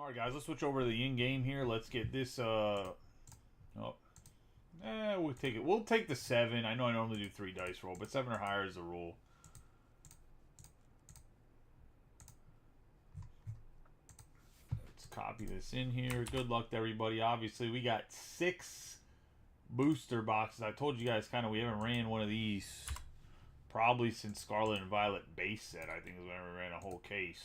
Alright guys, let's switch over to the in-game here. Let's get this we'll take it. We'll take the 7. I know I normally do 3 dice roll, but 7 or higher is the rule. Let's copy this in here. Good luck to everybody. Obviously, we got 6 booster boxes. I told you guys we haven't ran one of these probably since Scarlet and Violet base set. I think is when we ran a whole case.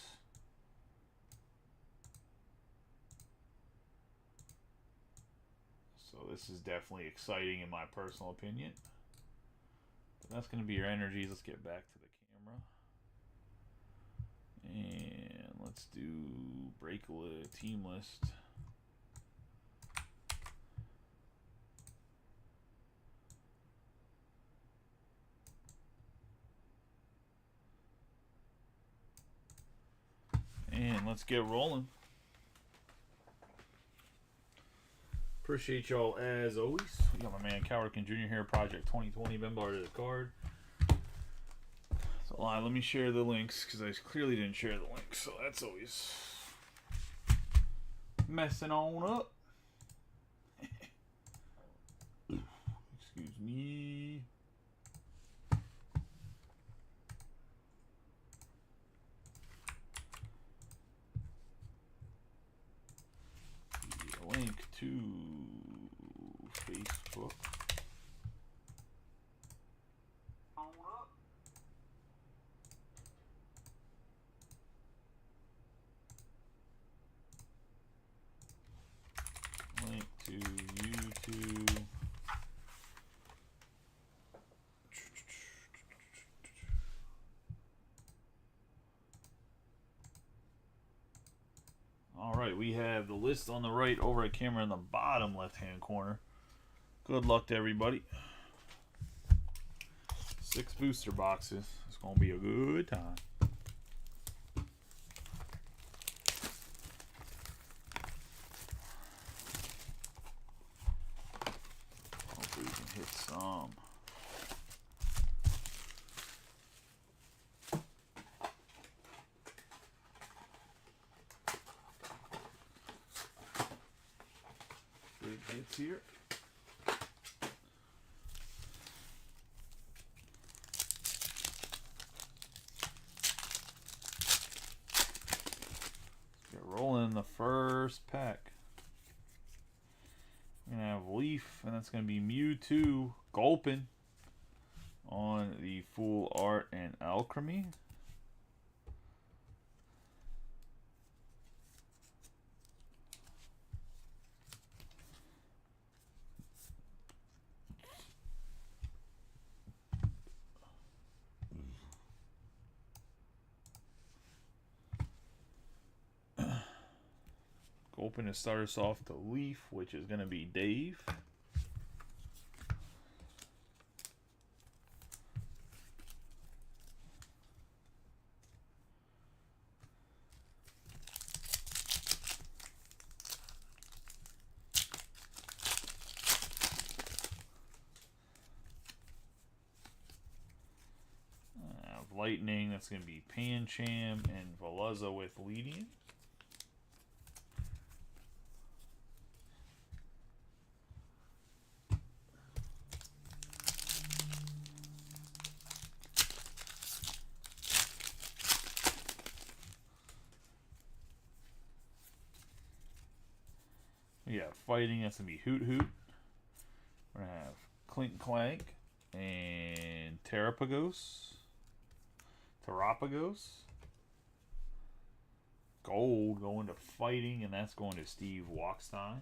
So this is definitely exciting in my personal opinion. But that's going to be your energies. Let's get back to the camera. And let's do break a team list. And let's get rolling. Appreciate y'all as always. We got my man Cowerkin Jr. here, Project 2020. Been barred the card. So let me share the links because I clearly didn't share the links. So that's always messing on up. Excuse me. Link to Facebook. Link to YouTube. Alright, we have the list on the right, over at camera in the bottom left-hand corner. Good luck to everybody. 6 booster boxes. It's going to be a good time. Hopefully we can hit some. Big hits here. Get rolling the first pack. We're going to have Leaf, and that's going to be Mewtwo Gulpin on the Full Art and Alchemy. Open to start us off to Leaf, which is going to be Dave. Lightning, that's going to be Pancham and Veluza with Leadian. We got Fighting, that's going to be Hoot Hoot. We're going to have Clink Clank and Terapagos. Gold going to Fighting, and that's going to Steve Walkstein.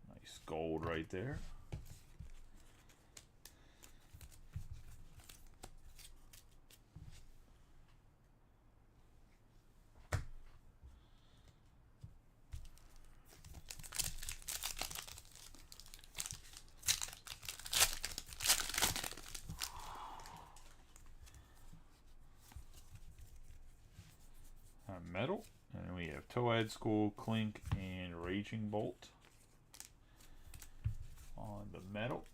Nice gold right there. Metal, and then we have Toad School, Clink, and Raging Bolt on the metal.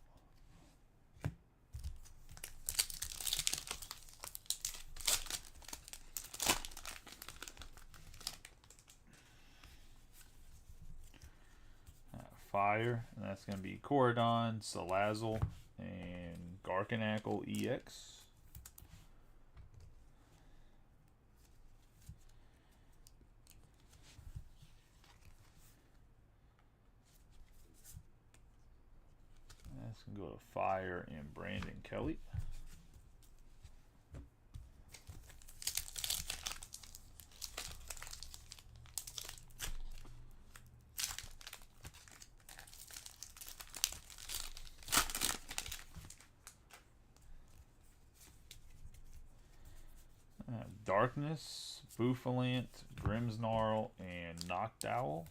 fire, and that's going to be Corridon, Salazzle, and Garkanackle EX. That's going to go to fire and Brandon Kelly. Darkness, Bouffalant, Grimmsnarl, and Noctowl.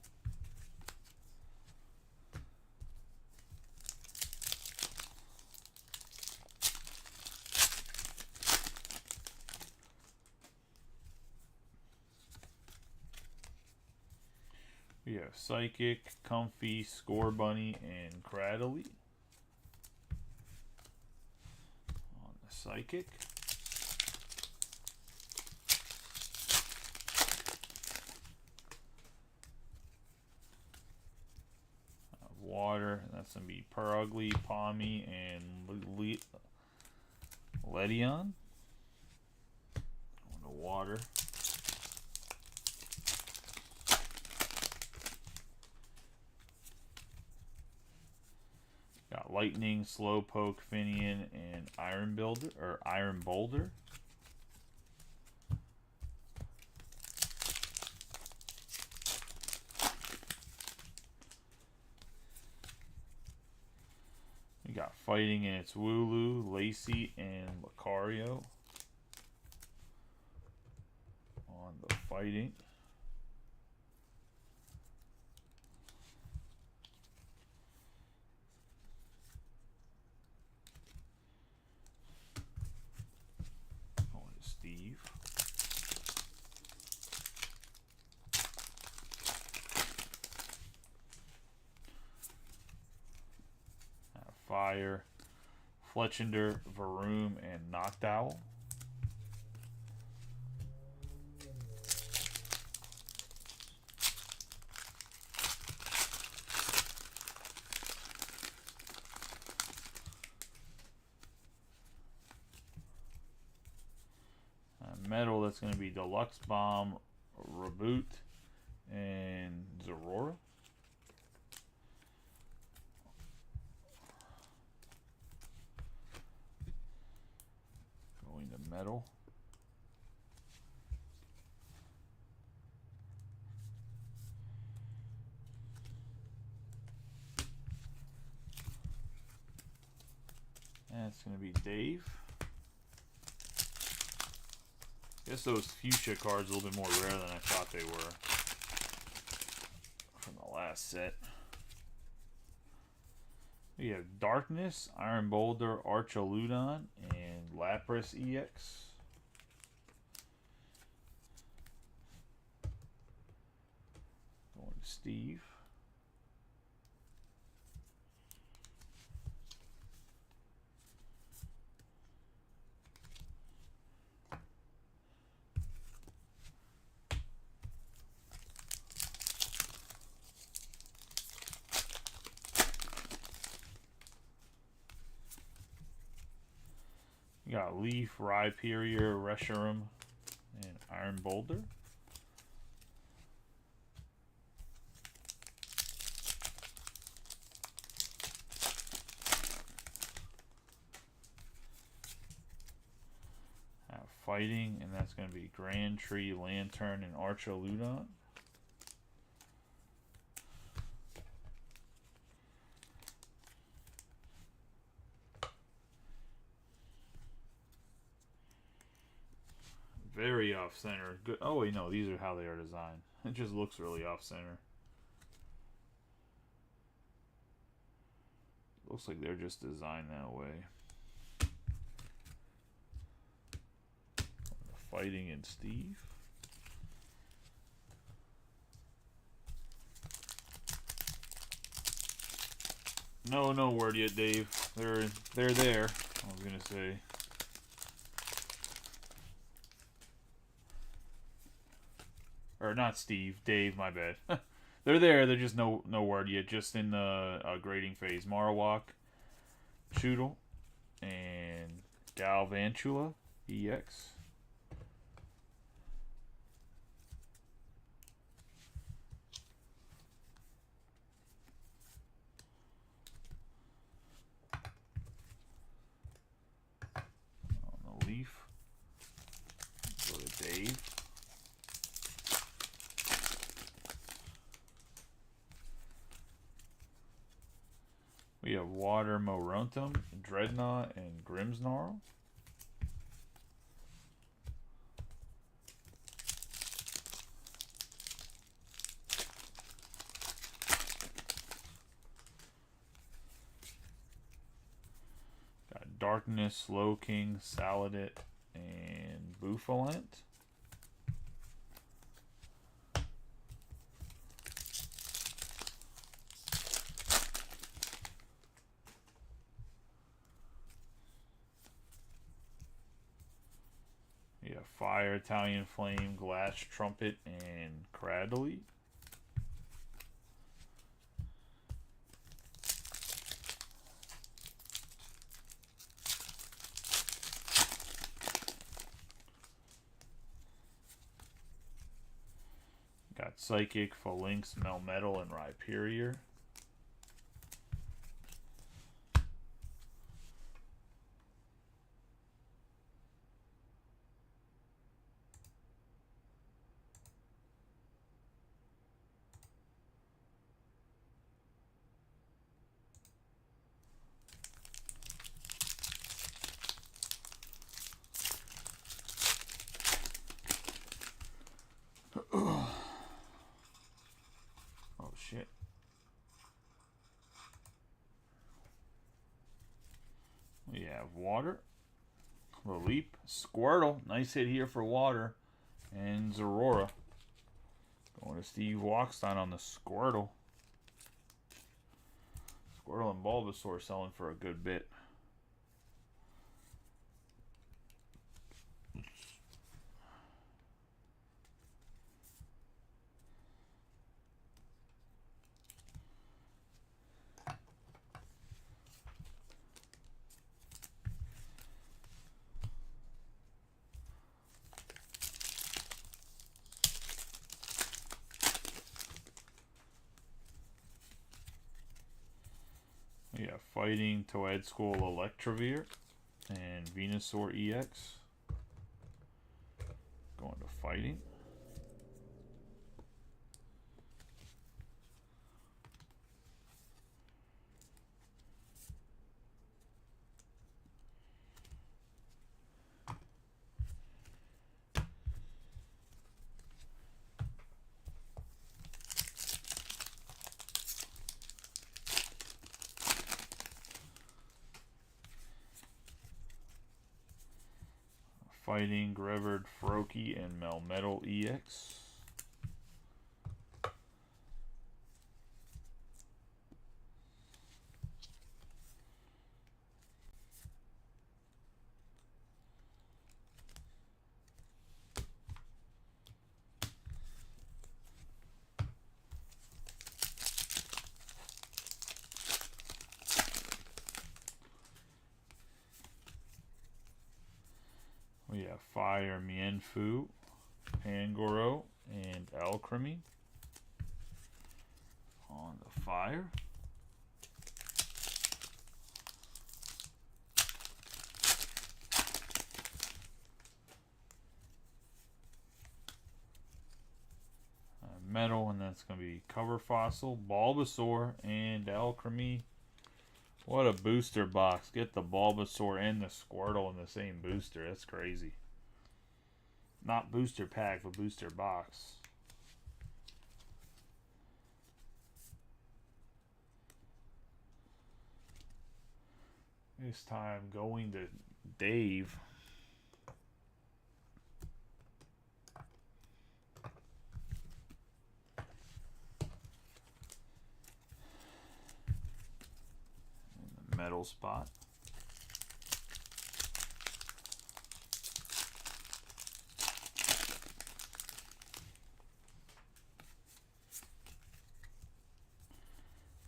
We have Psychic, Comfey, Scorbunny, and Cradily. On the Psychic. Water, that's going to be Purugly, Palmy, and Ledion. On the water. Got Lightning, Slowpoke, Finian, and Iron Boulder. We got Fighting, and it's Wooloo, Lacey, and Lucario. On the Fighting. Steve. Fire, Fletchinder, Varoom, and Noctowl. Metal, that's going to be Deluxe Bomb, Reboot, and Zorora. Going to Metal. That's going to be Dave. Guess those fuchsia cards are a little bit more rare than I thought they were from the last set. We have Darkness, Iron Boulder, Archaludon, and Lapras EX. Going to Steve. We got Leaf, Rhyperior, Reshiram, and Iron Boulder. Fighting, and that's going to be Grand Tree, Lantern, and Archaludon. Very off center. Good. Oh wait, no, these are how they are designed. It just looks really off center. Looks like they're just designed that way. Fighting and Steve. No word yet, Dave. They're there. I was gonna say. Or not Steve, Dave, my bad. They're there. They're just no word yet. Just in the grading phase. Marowak, Choodle, and Galvantula EX. On the Leaf. Go to Dave. We have Water Morontum, Dreadnought, and Grimmsnarl. Got Darkness, Slowking, Saladit, and Bouffalant. Yeah, Fire, Italian Flame, Glass Trumpet, and Cradley. Got Psychic, Phalanx, Melmetal, and Rhyperior. Oh shit. We have Water, Leap, Squirtle. Nice hit here for Water. And Zorora. Going to Steve Walkstein on the Squirtle. Squirtle and Bulbasaur selling for a good bit. We have Fighting, Toedscool, Electrovir, and Venusaur EX. Going to Fighting. Fighting, Grevered, Froakie, and Melmetal EX. We have Fire, Mienfoo, Pangoro, and Alchemy on the Fire. Metal, and that's going to be Cover Fossil, Bulbasaur, and Alchemy. What a booster box. Get the Bulbasaur and the Squirtle in the same booster. That's crazy. Not booster pack, but booster box. This time going to Dave. Metal spot.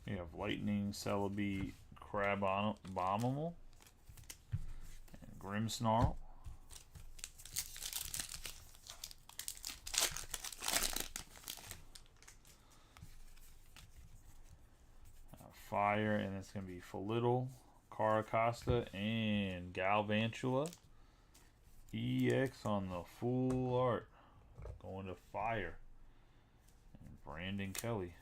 We have Lightning, Celebi, Crabominable, and Grimmsnarl. Fire, and it's going to be Felittle, Caracosta, and Galvantula. EX on the full art. Going to Fire. And Brandon Kelly.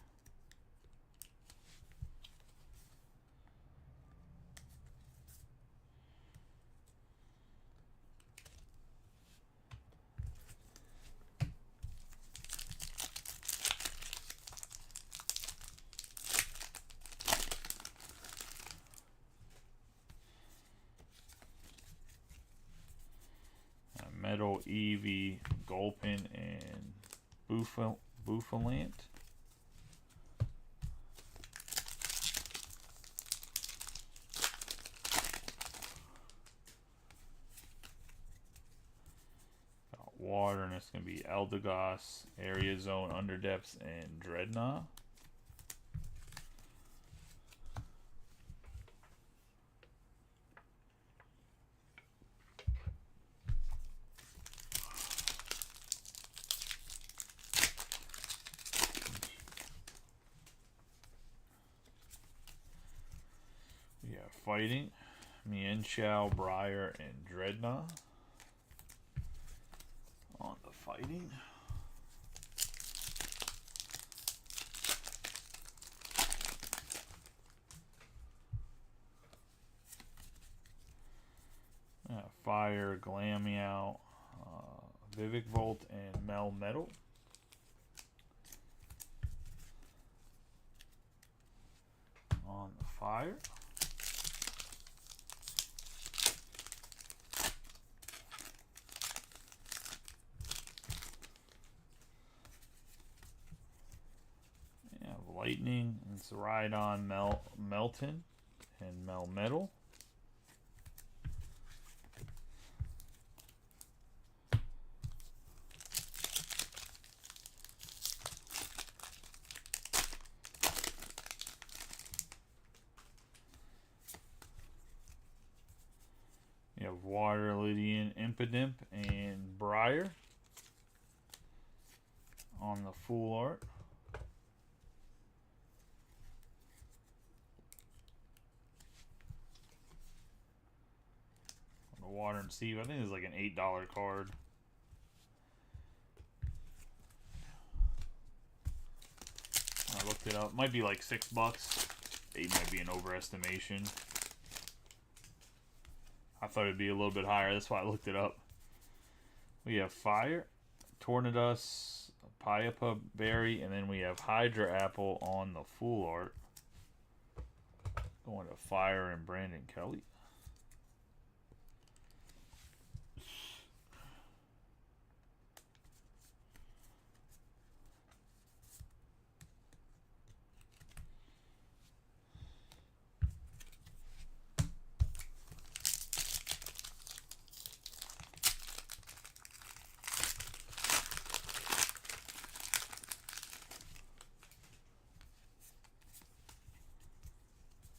Metal, Eevee, Gulpin, and Bouffalant. Got water, and it's going to be Eldegoss, Area Zone, Underdepths, and Dreadnought. We have Fighting, Mienshao, Briar, and Dreadnought. On the Fighting. Fire, Glameow, Vivicvolt, and Melmetal. On the Fire. We have Lightning, and Ceridon, Melton, and Melmetal. You have Water, Lydian, Impidimp, and Briar on the full art. On the Water and Steve, I think it's like an $8 card. I looked it up. Might be like $6. 8 might be an overestimation. I thought it'd be a little bit higher. That's why I looked it up. We have Fire, Tornadus, Payapa Berry, and then we have Hydra Apple on the full art. Going to Fire and Brandon Kelly.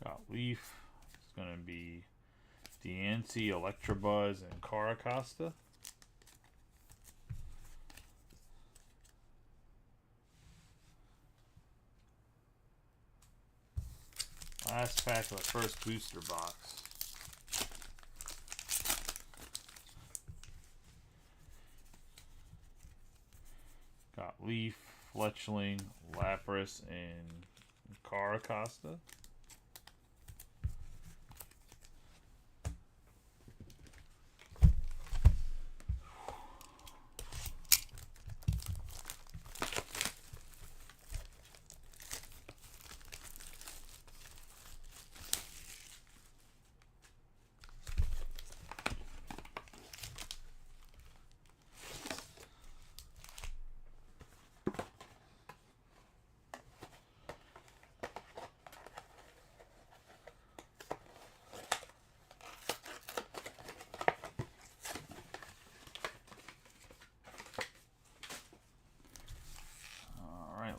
Got Leaf. It's going to be Diancie, Electabuzz, and Caracosta. Last pack of the first booster box. Got Leaf, Fletchling, Lapras, and Caracosta.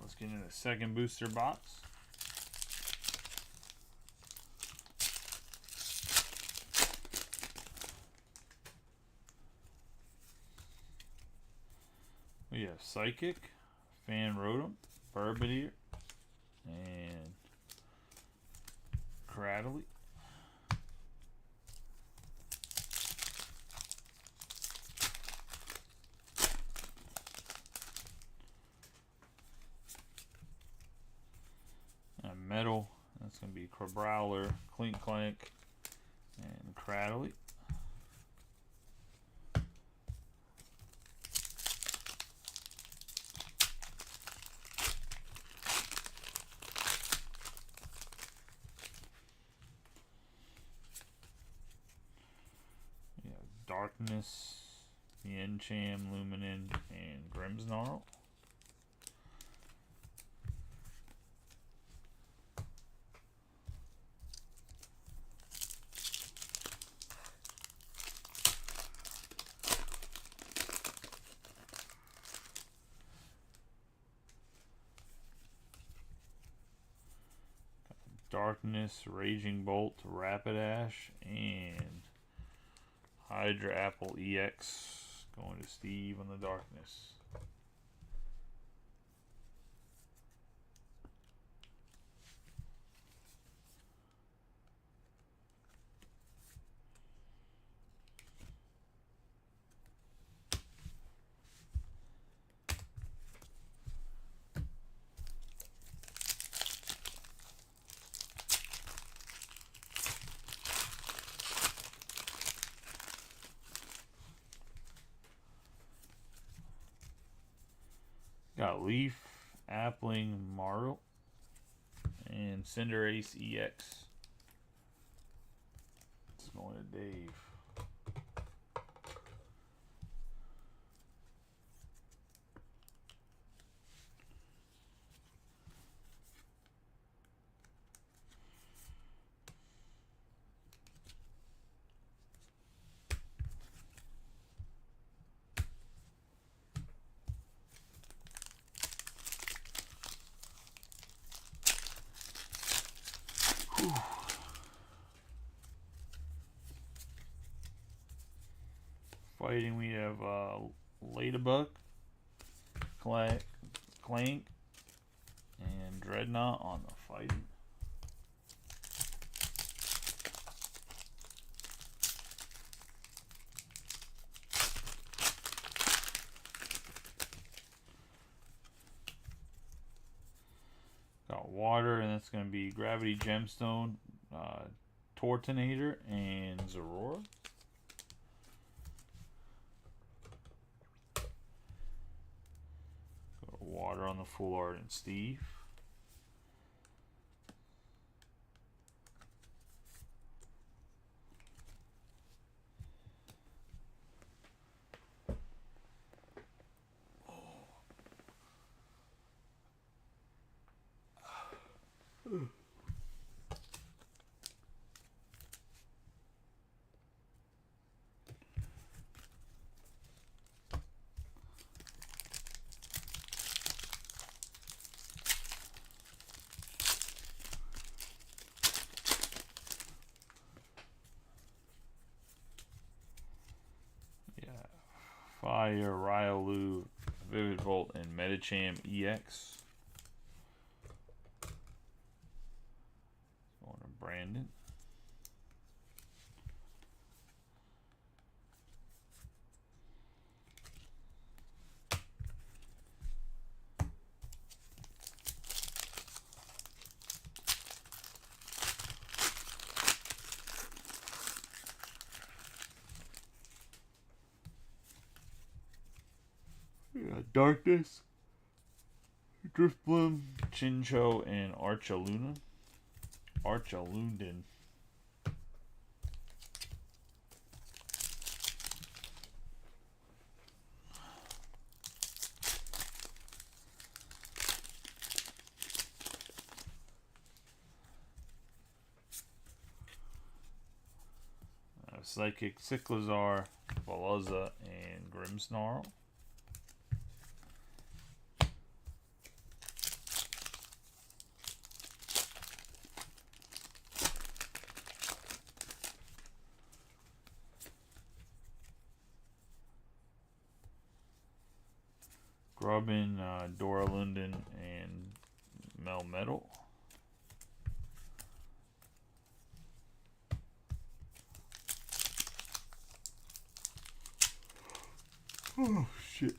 Let's get into the second booster box. Psychic, Fan Rotom, Burbadier, and Cradley. And metal, that's going to be Crabrawler, Clink Clank, and Cradley. Darkness, Yencham, Luminin, and Grimmsnarl. Darkness, Raging Bolt, Rapidash, and Hydra Apple EX going to Steve on the Darkness. Got Leaf, Appling, Marl, and Cinderace EX. It's going to Dave. Fighting, we have Ladybug, Clank, and Dreadnought on the fighting. Got Water, and that's going to be Gravity Gemstone, Tortonator, and Zorora. Water on the full art and Steve. Fire, Riolu, Vivid Volt, and Medicham EX. Going to Brandon. Darkness, Drifbloom, Chinchou, and Archaluna. Archaludin. Psychic, Cyclizar, Veluza, and Grimmsnarl. Robin, Dora Lunden, and Mel Metal. Oh, shit.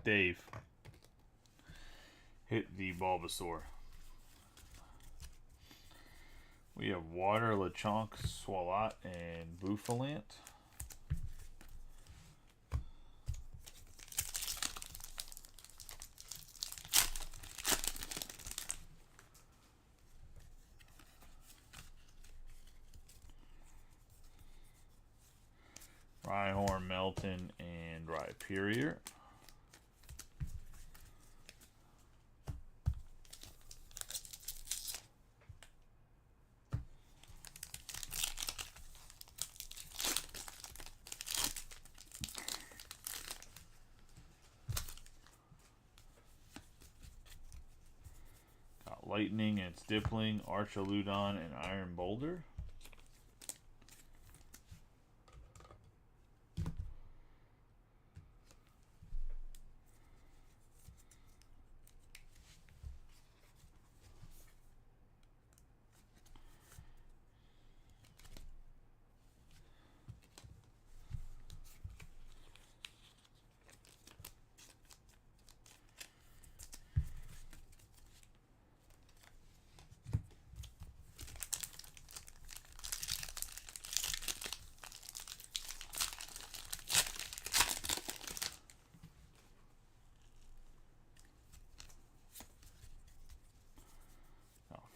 Dave. Hit the Bulbasaur. We have Water, Lechonk, Swalot, and Bouffalant. Rhyhorn, Melton, and Rhyperior. Got Lightning and Stippling, Archaludon, and Iron Boulder.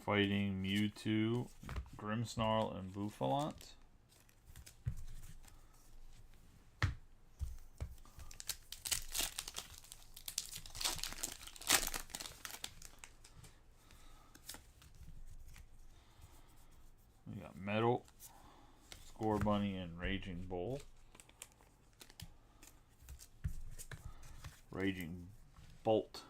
Fighting Mewtwo, Grimmsnarl, and Bouffalant. We got Metal, Scorbunny, and Raging Bull. Raging Bolt.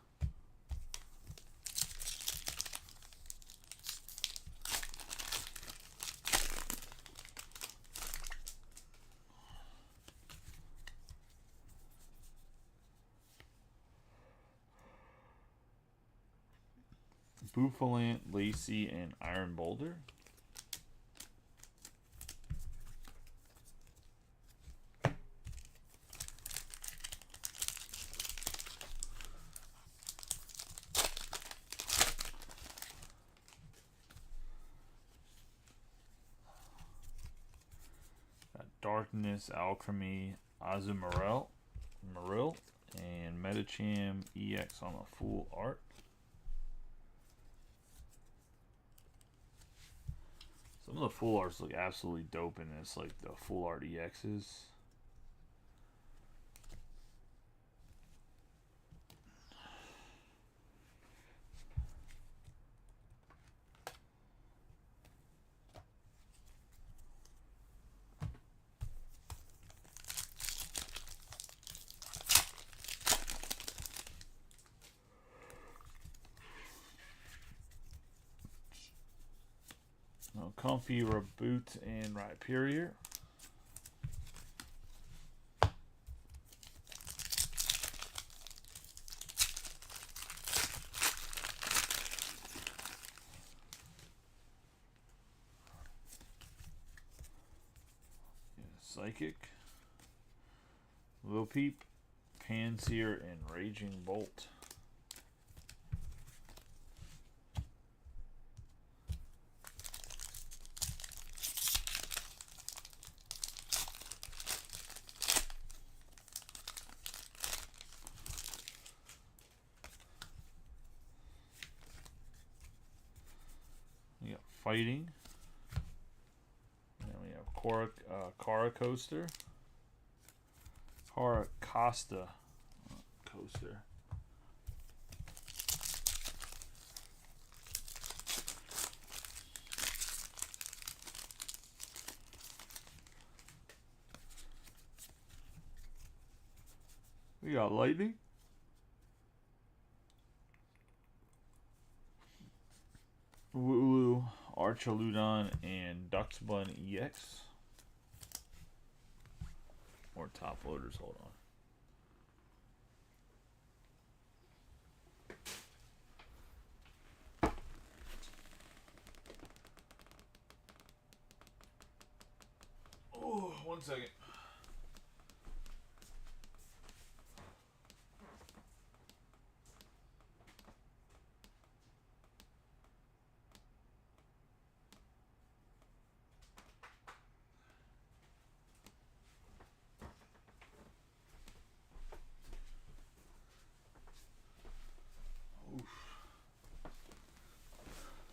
Bouffalant, Lacey, and Iron Boulder. Got Darkness, Alchemy, Azumarill, and Metacham EX on a full art. Some of the full arts look absolutely dope in this, like the full art EXs. Comfey, Reboot, and Rhyperior. Psychic, Lilpeep, Pansear, and Raging Bolt. We got Fighting. And we have Cara Coaster. Cara Costa Coaster. We got Lightning, Wooloo, Archaludon, and Duxbun EX. Or top loaders, hold on. Oh, 1 second.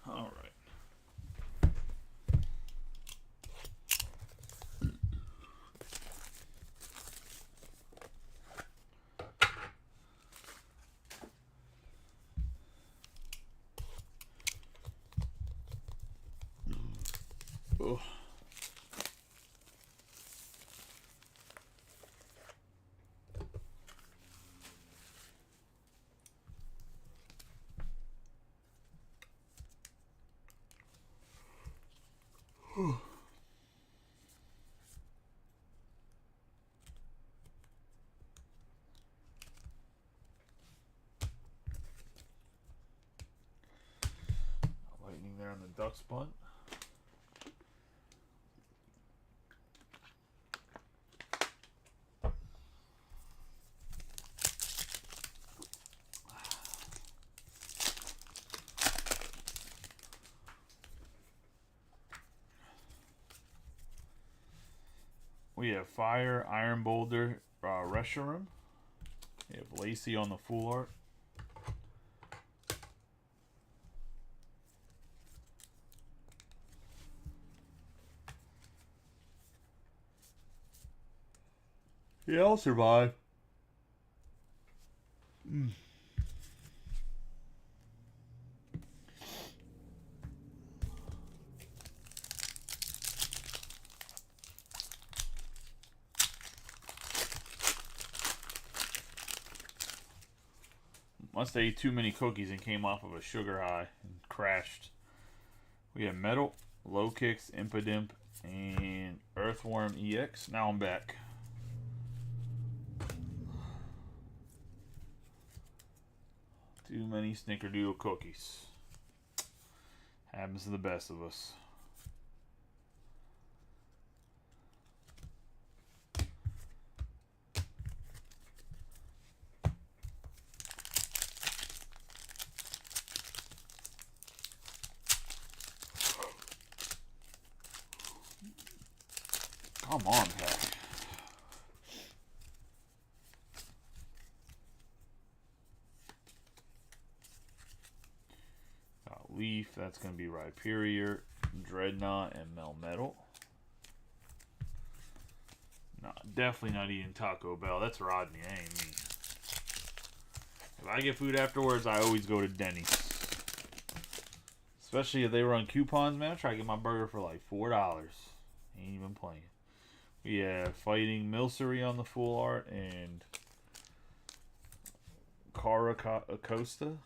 All right. Oh. Lightning there on the Duxbun. We have Fire, Iron Boulder, Reshiram. We have Lacey on the full art. Yeah, I'll survive. Must have ate too many cookies and came off of a sugar high and crashed. We have Metal, Low Kicks, Impidimp, and Earthworm EX. Now I'm back. Too many Snickerdoodle cookies. Happens to the best of us. Come on, pack. Leaf, that's going to be Rhyperior, Dreadnought, and Melmetal. No, definitely not eating Taco Bell. That's Rodney, that ain't me. If I get food afterwards, I always go to Denny's. Especially if they run coupons, man. I try to get my burger for like $4. Ain't even playing. We have Fighting Milcery on the full art and Caracosta.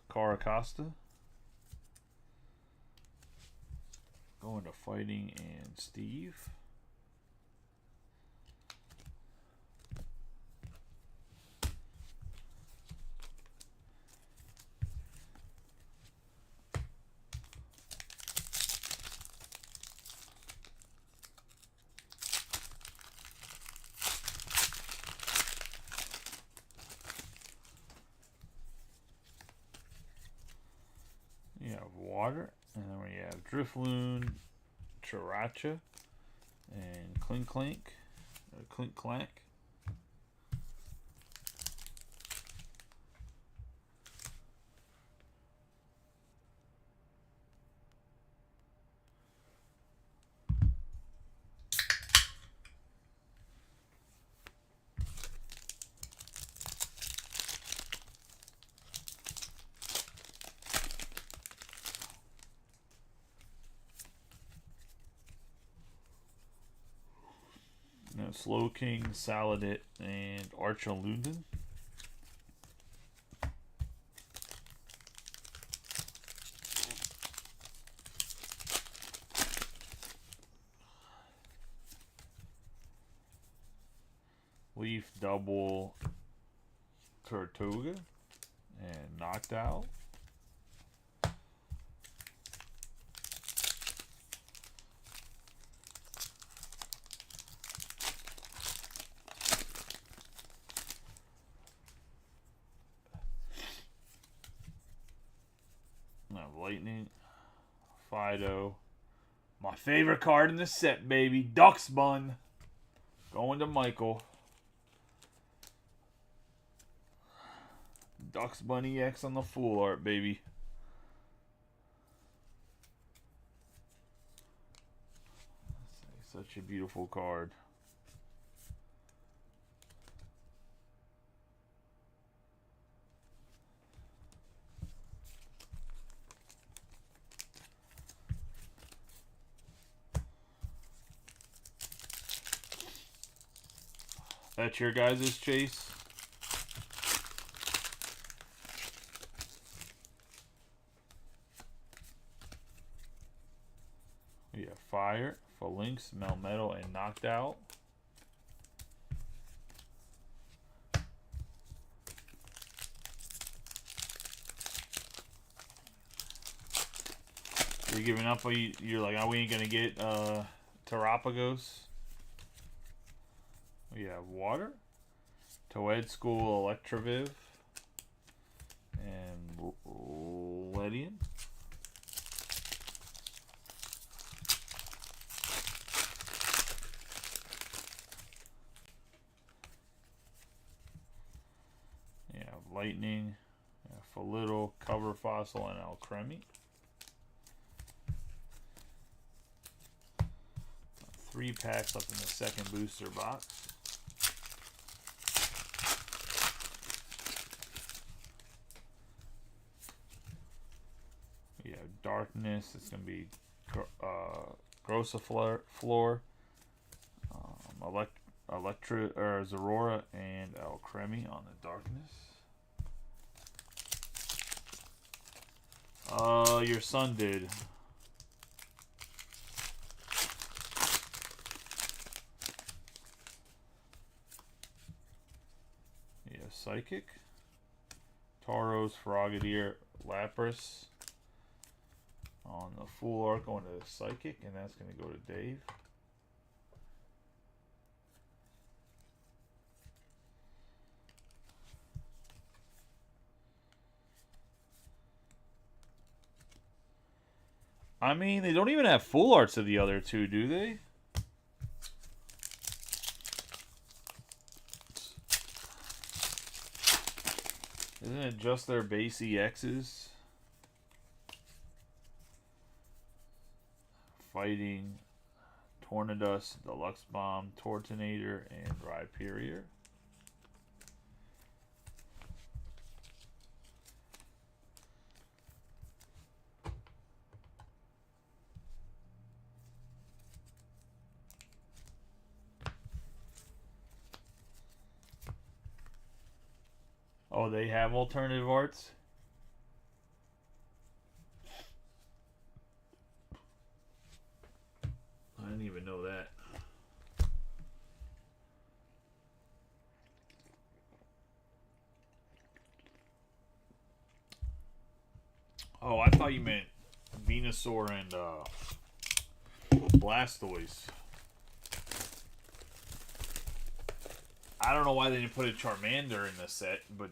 Going to Fighting and Steve. You have Water, and then we have Drifloon, Chiracha, and Clink Clank. Slowking, Saladit, and Archaludon. Leaf double Tortuga and knocked out. Lightning, Fido. My favorite card in the set, baby. Ducks Bun. Going to Michael. Ducks Bunny X on the full art, baby. Such a beautiful card. That's your guys' Chase. We have Fire, Phalanx, Melmetal, and Knocked Out. You're giving up? You're like, oh, we ain't gonna get Terapagos. We have Water, Toed School, Electroviv, and Ledian. Yeah, Lightning, Falidal, Cover Fossil, and Alcremie. 3 packs up in the second booster box. We have Darkness. It's going to be Grossaflor, Zorora, and Alcremie on the Darkness. Your son did. Psychic, Tauros, Frogadier, Lapras on the full art going to Psychic, and that's going to go to Dave. I mean, they don't even have full arts of the other two, do they? Isn't it just their base EXs? Fighting, Tornadus, Deluxe Bomb, Tortonator, and Rhyperior. Oh, they have alternative arts? I didn't even know that. Oh, I thought you meant Venusaur and Blastoise. I don't know why they didn't put a Charmander in the set, but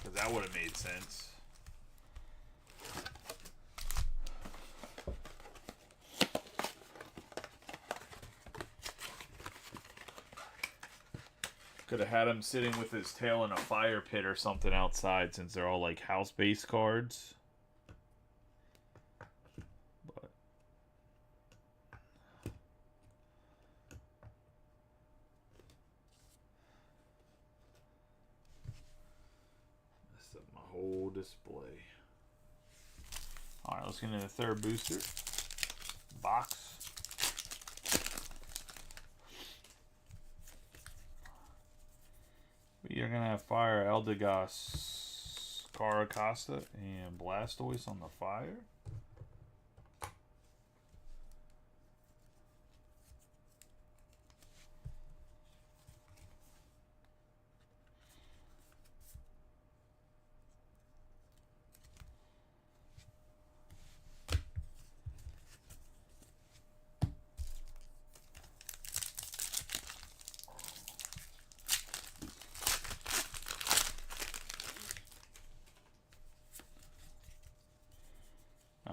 because that would have made sense. Could have had him sitting with his tail in a fire pit or something outside, since they're all like house-based cards. But that's my whole display. All right, let's get into the third booster box. You're going to have Fire, Eldegoss, Carracosta, and Blastoise on the Fire.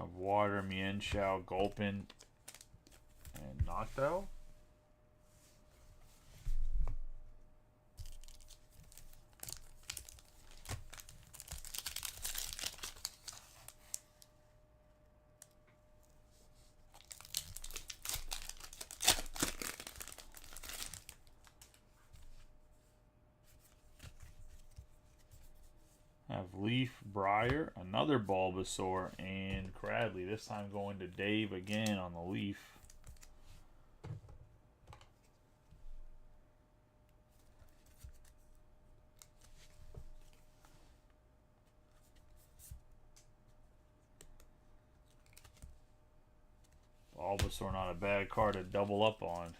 Have Water, Mienshao, Gulpin, and Noctowl. Have Leaf, Briar, another Bulbasaur, and Cradley. This time going to Dave again on the Leaf. Bulbasaur, not a bad card to double up on.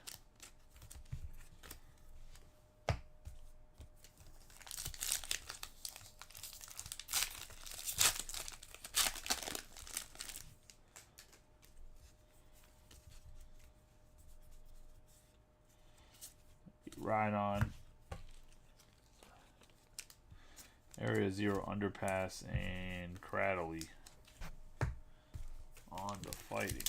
Right on. Area Zero Underpass and Cradley on to fighting.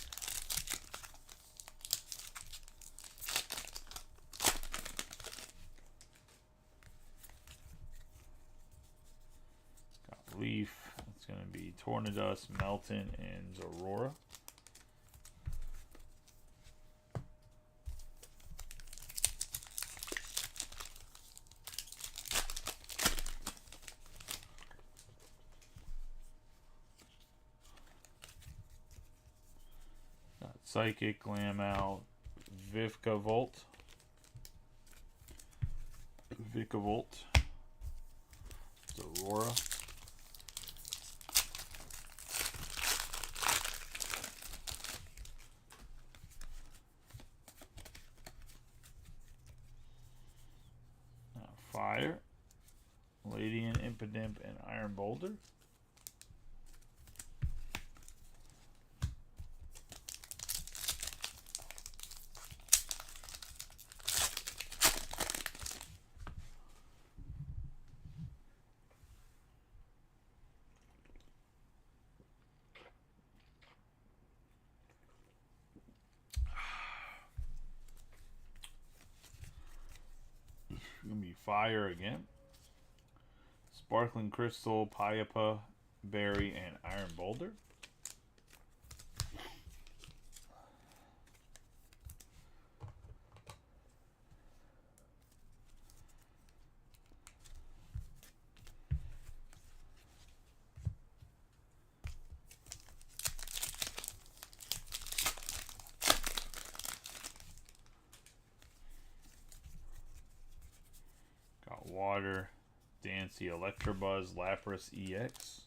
Got Leaf. It's going to be Tornadus, Melton, and Zorora. Psychic, Glamow, Vikavolt, Aurora, Fire, Ladian, Impidimp, and Iron Boulder. Gonna be Fire again. Sparkling Crystal, Payapa, Berry, and Iron Boulder. Got Water, Dancy, Electabuzz, Lapras EX.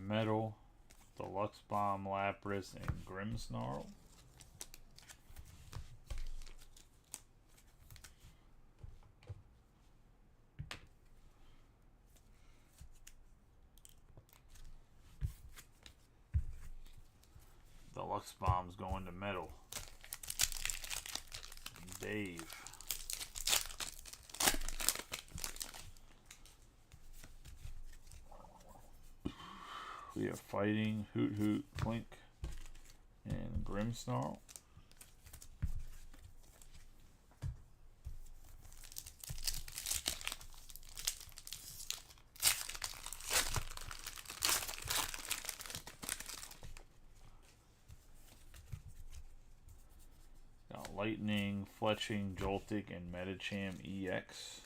Metal, Deluxe Bomb, Lapras, and Grimmsnarl. Deluxe Bomb's going to Metal. Dave. We have Fighting, Hoot Hoot, Clink, and Grimmsnarl. Got Lightning, Fletching, Joltik, and Medicham EX.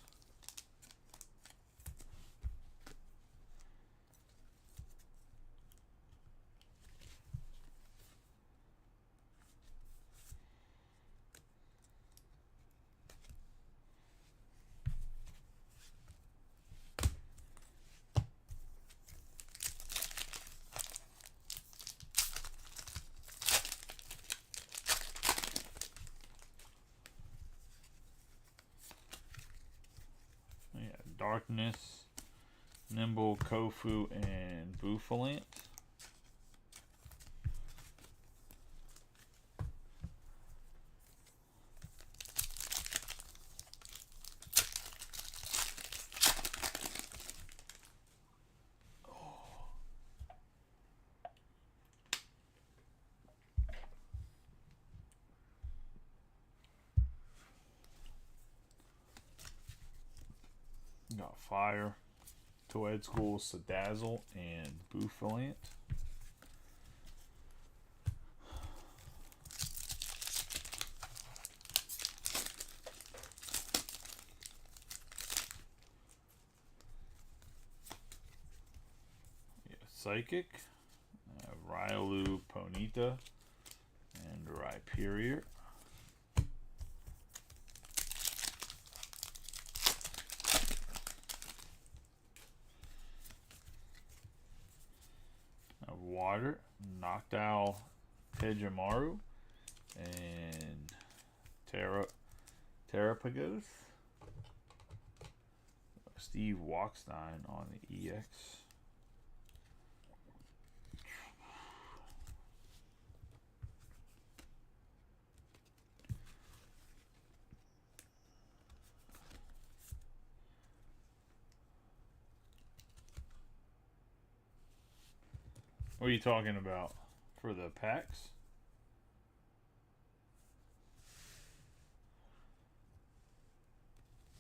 Harkness, Nimble, Kofu, and Bufalant. Got Fire, Toad School, Sadazzle, and Bufalant. Yeah, Psychic, Riolu, Ponyta, and Rhyperior. Water, Noctowl, Pidgeomaru, and Terrapagos. Steve Walkstein on the EX. What are you talking about for the packs?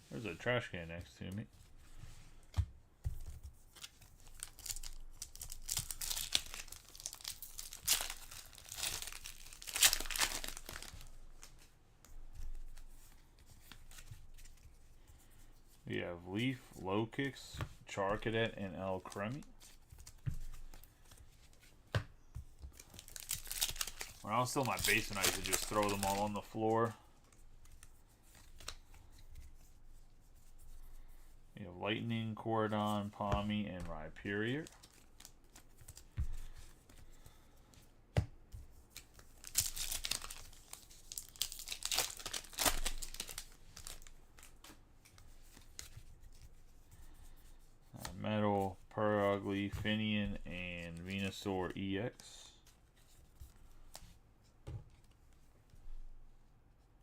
There's a trash can next to me. We have Leaf, Low Kicks, Charcadet, and El Cremi. When I was still in my basement, I used to just throw them all on the floor. We have Lightning, Cordon, Palmy, and Rhyperior. Metal, Purugly, Finian, and Venusaur EX.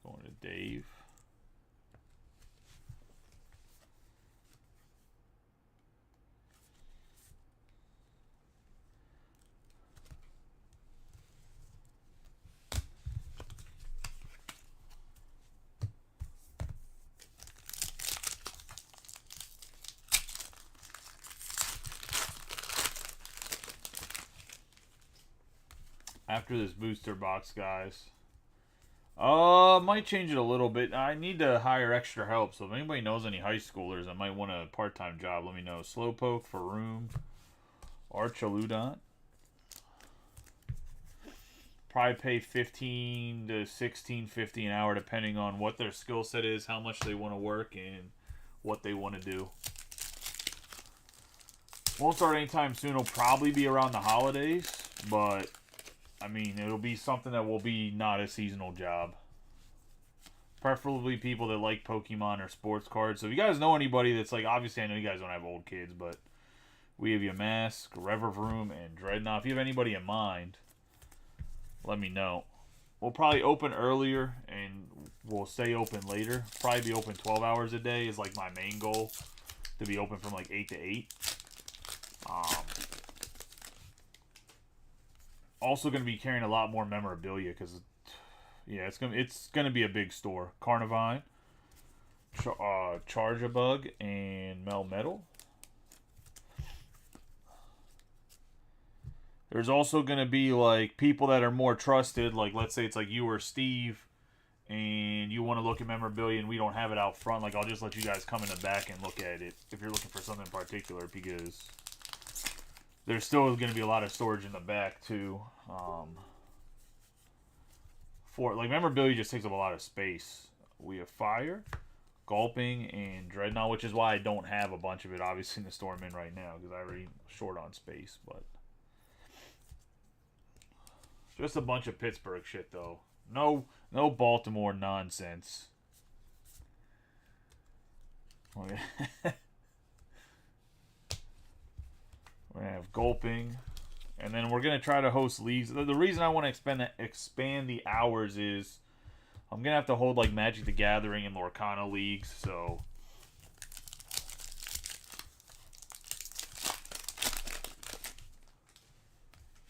Going to Dave. After this booster box, guys. Might change it a little bit. I need to hire extra help, so if anybody knows any high schoolers that might want a part-time job, let me know. Slowpoke, Faroom, Archaludon. Probably pay $15 to $16.50 an hour, depending on what their skill set is, how much they want to work, and what they want to do. Won't start anytime soon. It'll probably be around the holidays, but I mean, it'll be something that will be not a seasonal job. Preferably people that like Pokemon or sports cards. So if you guys know anybody that's like, obviously I know you guys don't have old kids, but we have Yamask, Revavroom, and Dreadnought. If you have anybody in mind, let me know. We'll probably open earlier and we'll stay open later. Probably be open 12 hours a day is like my main goal. To be open from like 8 to 8. Also going to be carrying a lot more memorabilia because, yeah, it's gonna be a big store. Carnivine, Charjabug, and Melmetal. There's also going to be like people that are more trusted, like let's say it's like you or Steve, and you want to look at memorabilia and we don't have it out front. Like I'll just let you guys come in the back and look at it if you're looking for something in particular, because there's still going to be a lot of storage in the back too. For like memorabilia just takes up a lot of space. We have Fire, Gulping, and Dreadnought, which is why I don't have a bunch of it obviously in the store I'm in right now, because I already short on space. But just a bunch of Pittsburgh shit though. No Baltimore nonsense. have Gulping. And then we're going to try to host leagues. The reason I want to expand the hours is I'm going to have to hold like Magic the Gathering and Lorcana leagues. So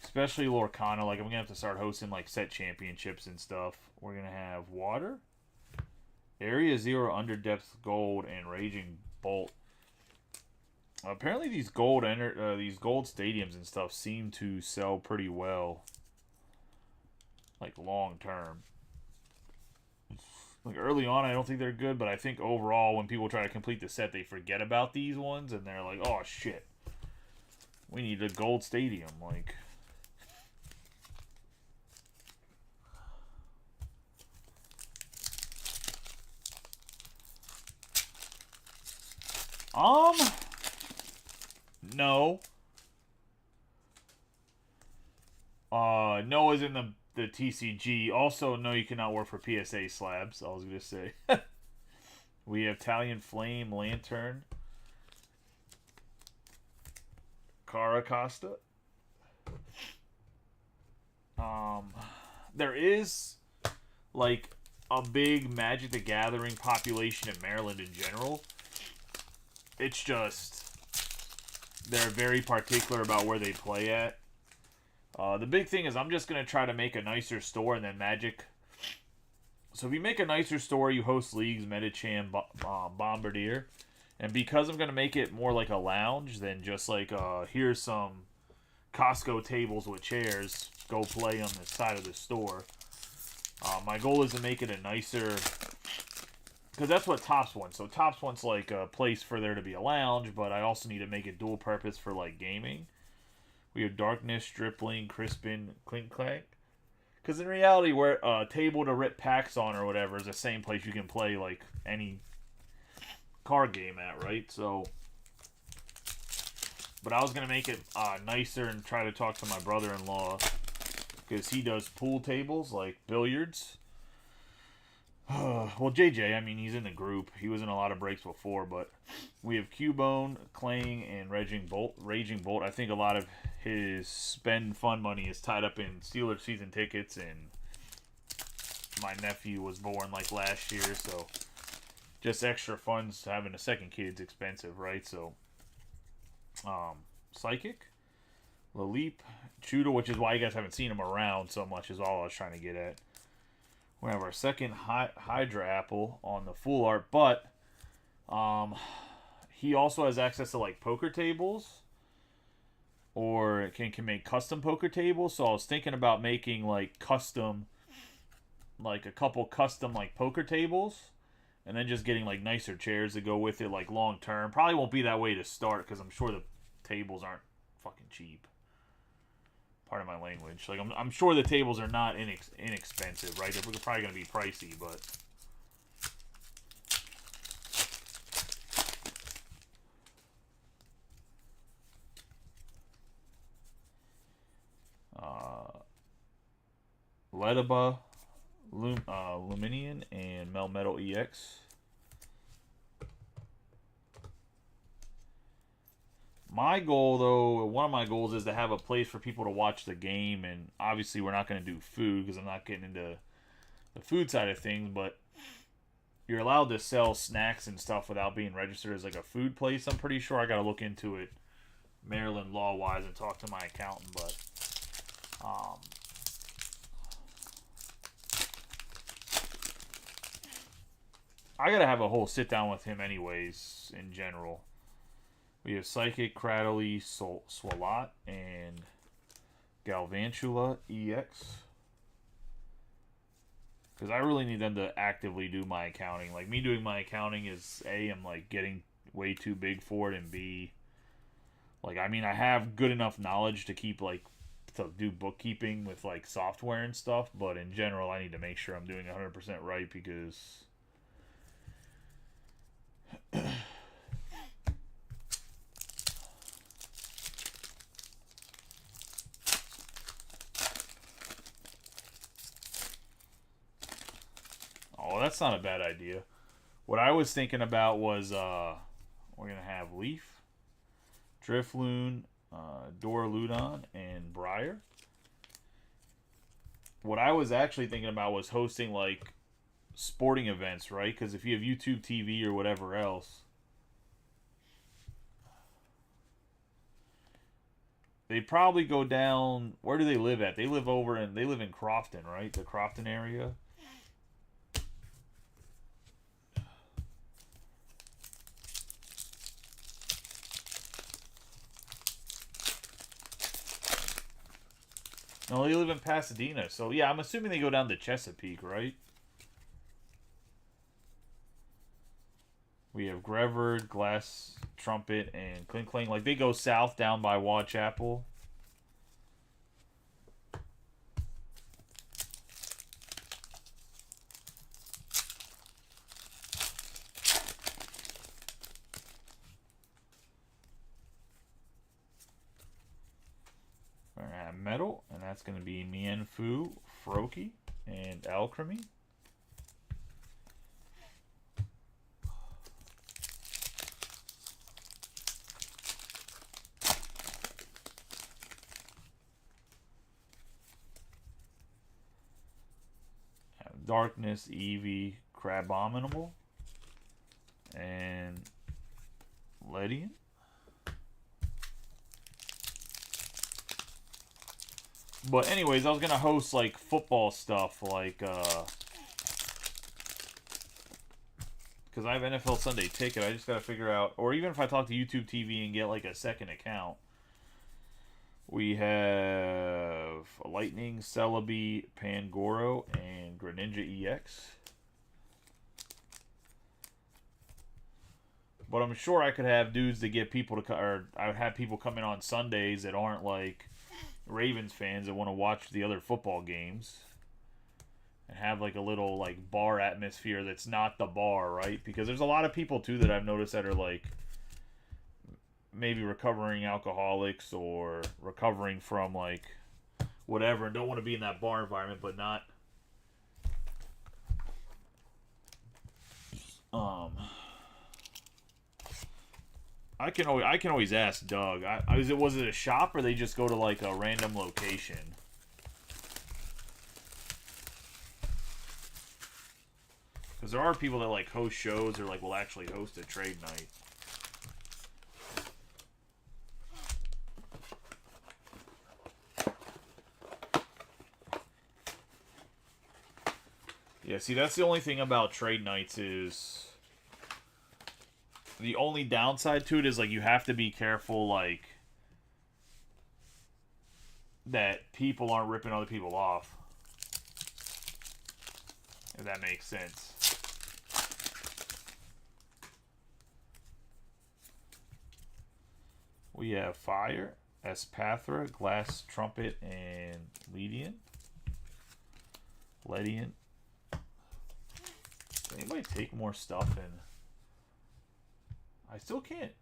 especially Lorcana, like I'm going to have to start hosting like set championships and stuff. We're going to have Water, Area Zero, Underdepth Gold, and Raging Bolt. Apparently these gold stadiums and stuff seem to sell pretty well, like long term. Like early on, I don't think they're good, but I think overall, when people try to complete the set, they forget about these ones and they're like, "Oh shit, we need a gold stadium." Like, no. No is in the TCG. Also, no, you cannot work for PSA Slabs. I was going to say. We have Italian Flame, Lantern, Cara Costa. There is, like, a big Magic the Gathering population in Maryland in general. It's just they're very particular about where they play at. The big thing is I'm just going to try to make a nicer store and then Magic. So if you make a nicer store, you host leagues, Metachan, Bombardier. And because I'm going to make it more like a lounge than just like, here's some Costco tables with chairs, go play on the side of the store. My goal is to make it a nicer, because that's what Topps wants. So Topps wants like a place for there to be a lounge, but I also need to make it dual purpose for like gaming. We have Darkness, Stripling, Crispin, Clink Clank. Because in reality, where a table to rip packs on or whatever is the same place you can play like any card game at, right? So, but I was gonna make it nicer and try to talk to my brother-in-law because he does pool tables like billiards. Well, JJ, I mean, he's in the group. He was in a lot of breaks before, but we have Cubone, Clang, and Raging Bolt. I think a lot of his spend fun money is tied up in Steelers season tickets, and my nephew was born like last year, so just extra funds. Having a second kid's expensive, right? So, Psychic, Laleep, Chuda, which is why you guys haven't seen him around so much, is all I was trying to get at. We have our second Hydra Apple on the full art, but he also has access to like poker tables, or can make custom poker tables. So I was thinking about making like custom, like a couple custom like poker tables, and then just getting like nicer chairs to go with it, like long term. Probably won't be that way to start because I'm sure the tables aren't fucking cheap. Part of my language. Like I'm sure the tables are not inexpensive, right? They're probably going to be pricey, but Ledaba, Luminian, and Melmetal EX. My goal, though, one of my goals is to have a place for people to watch the game, and obviously we're not going to do food because I'm not getting into the food side of things, but you're allowed to sell snacks and stuff without being registered as like a food place. I'm pretty sure. I got to look into it Maryland law-wise and talk to my accountant, but I got to have a whole sit-down with him anyways in general. We have Psychic, Cradley, Swalot, and Galvantula EX. Because I really need them to actively do my accounting. Like, me doing my accounting is, A, I'm, like, getting way too big for it, and B, like, I mean, I have good enough knowledge to keep, like, to do bookkeeping with, like, software and stuff, but in general, I need to make sure I'm doing 100% right because oh, that's not a bad idea. What I was thinking about was we're gonna have Leaf, Drifloon, Doraludon, and Briar. What I was actually thinking about was hosting like sporting events, right? Because if you have YouTube TV or whatever else, they probably go down. Where do they live at? They live in Crofton, right? The Crofton area. No, they live in Pasadena. So yeah, I'm assuming they go down to Chesapeake, right? We have Grevard, Glass Trumpet, and Klinkling. Like, they go south down by Wadchapel. We're at Metal, and that's going to be Mienfoo, Froakie, and Alchemy. Darkness, Eevee, Crabominable, and Ledian. But anyways, I was gonna host like football stuff, like because I have NFL Sunday Ticket. I just gotta figure out, or even if I talk to YouTube TV and get like a second account. We have Lightning, Celebi, Pangoro, and Greninja EX. But I'm sure I could have dudes to get people to, or I would have people come in on Sundays that aren't like Ravens fans that want to watch the other football games. And have like a little like bar atmosphere that's not the bar, right? Because there's a lot of people too that I've noticed that are like maybe recovering alcoholics or recovering from like whatever and don't want to be in that bar environment, but not I can always ask Doug. Was it a shop or they just go to like a random location? Because there are people that like host shows or like will actually host a trade night. Yeah, see, that's the only thing about trade nights is the only downside to it is like you have to be careful like that people aren't ripping other people off. If that makes sense. We have Fire, Espathra, Glass Trumpet, and Ledian. Does anybody take more stuff in? I still can't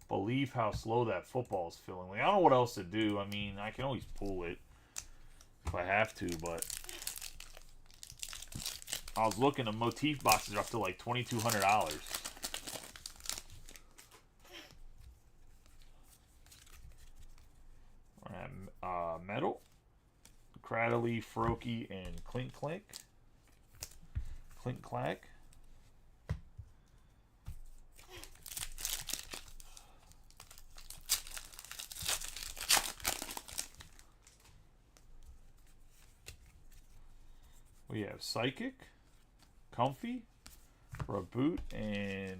believe how slow that football is filling. Like, I don't know what else to do. I mean, I can always pull it if I have to, but I was looking, the motif boxes are up to like $2,200. We're at Metal, Cradily, Froakie, and Clink Clack. We have Psychic, Comfy, Raboot, and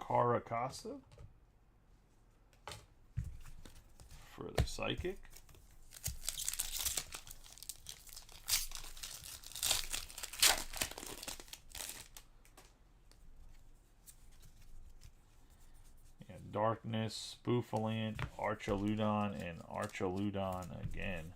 Caracasa for the Psychic. Darkness, Spoofalant, Archaludon, and Archaludon again.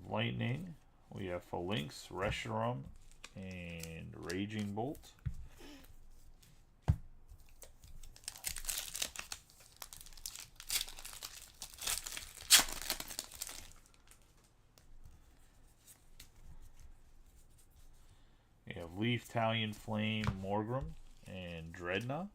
Lightning, we have Phalanx, Reshiram, and Raging Bolt. We have Leaf, Talion, Flame, Morgrim, and Dreadnought.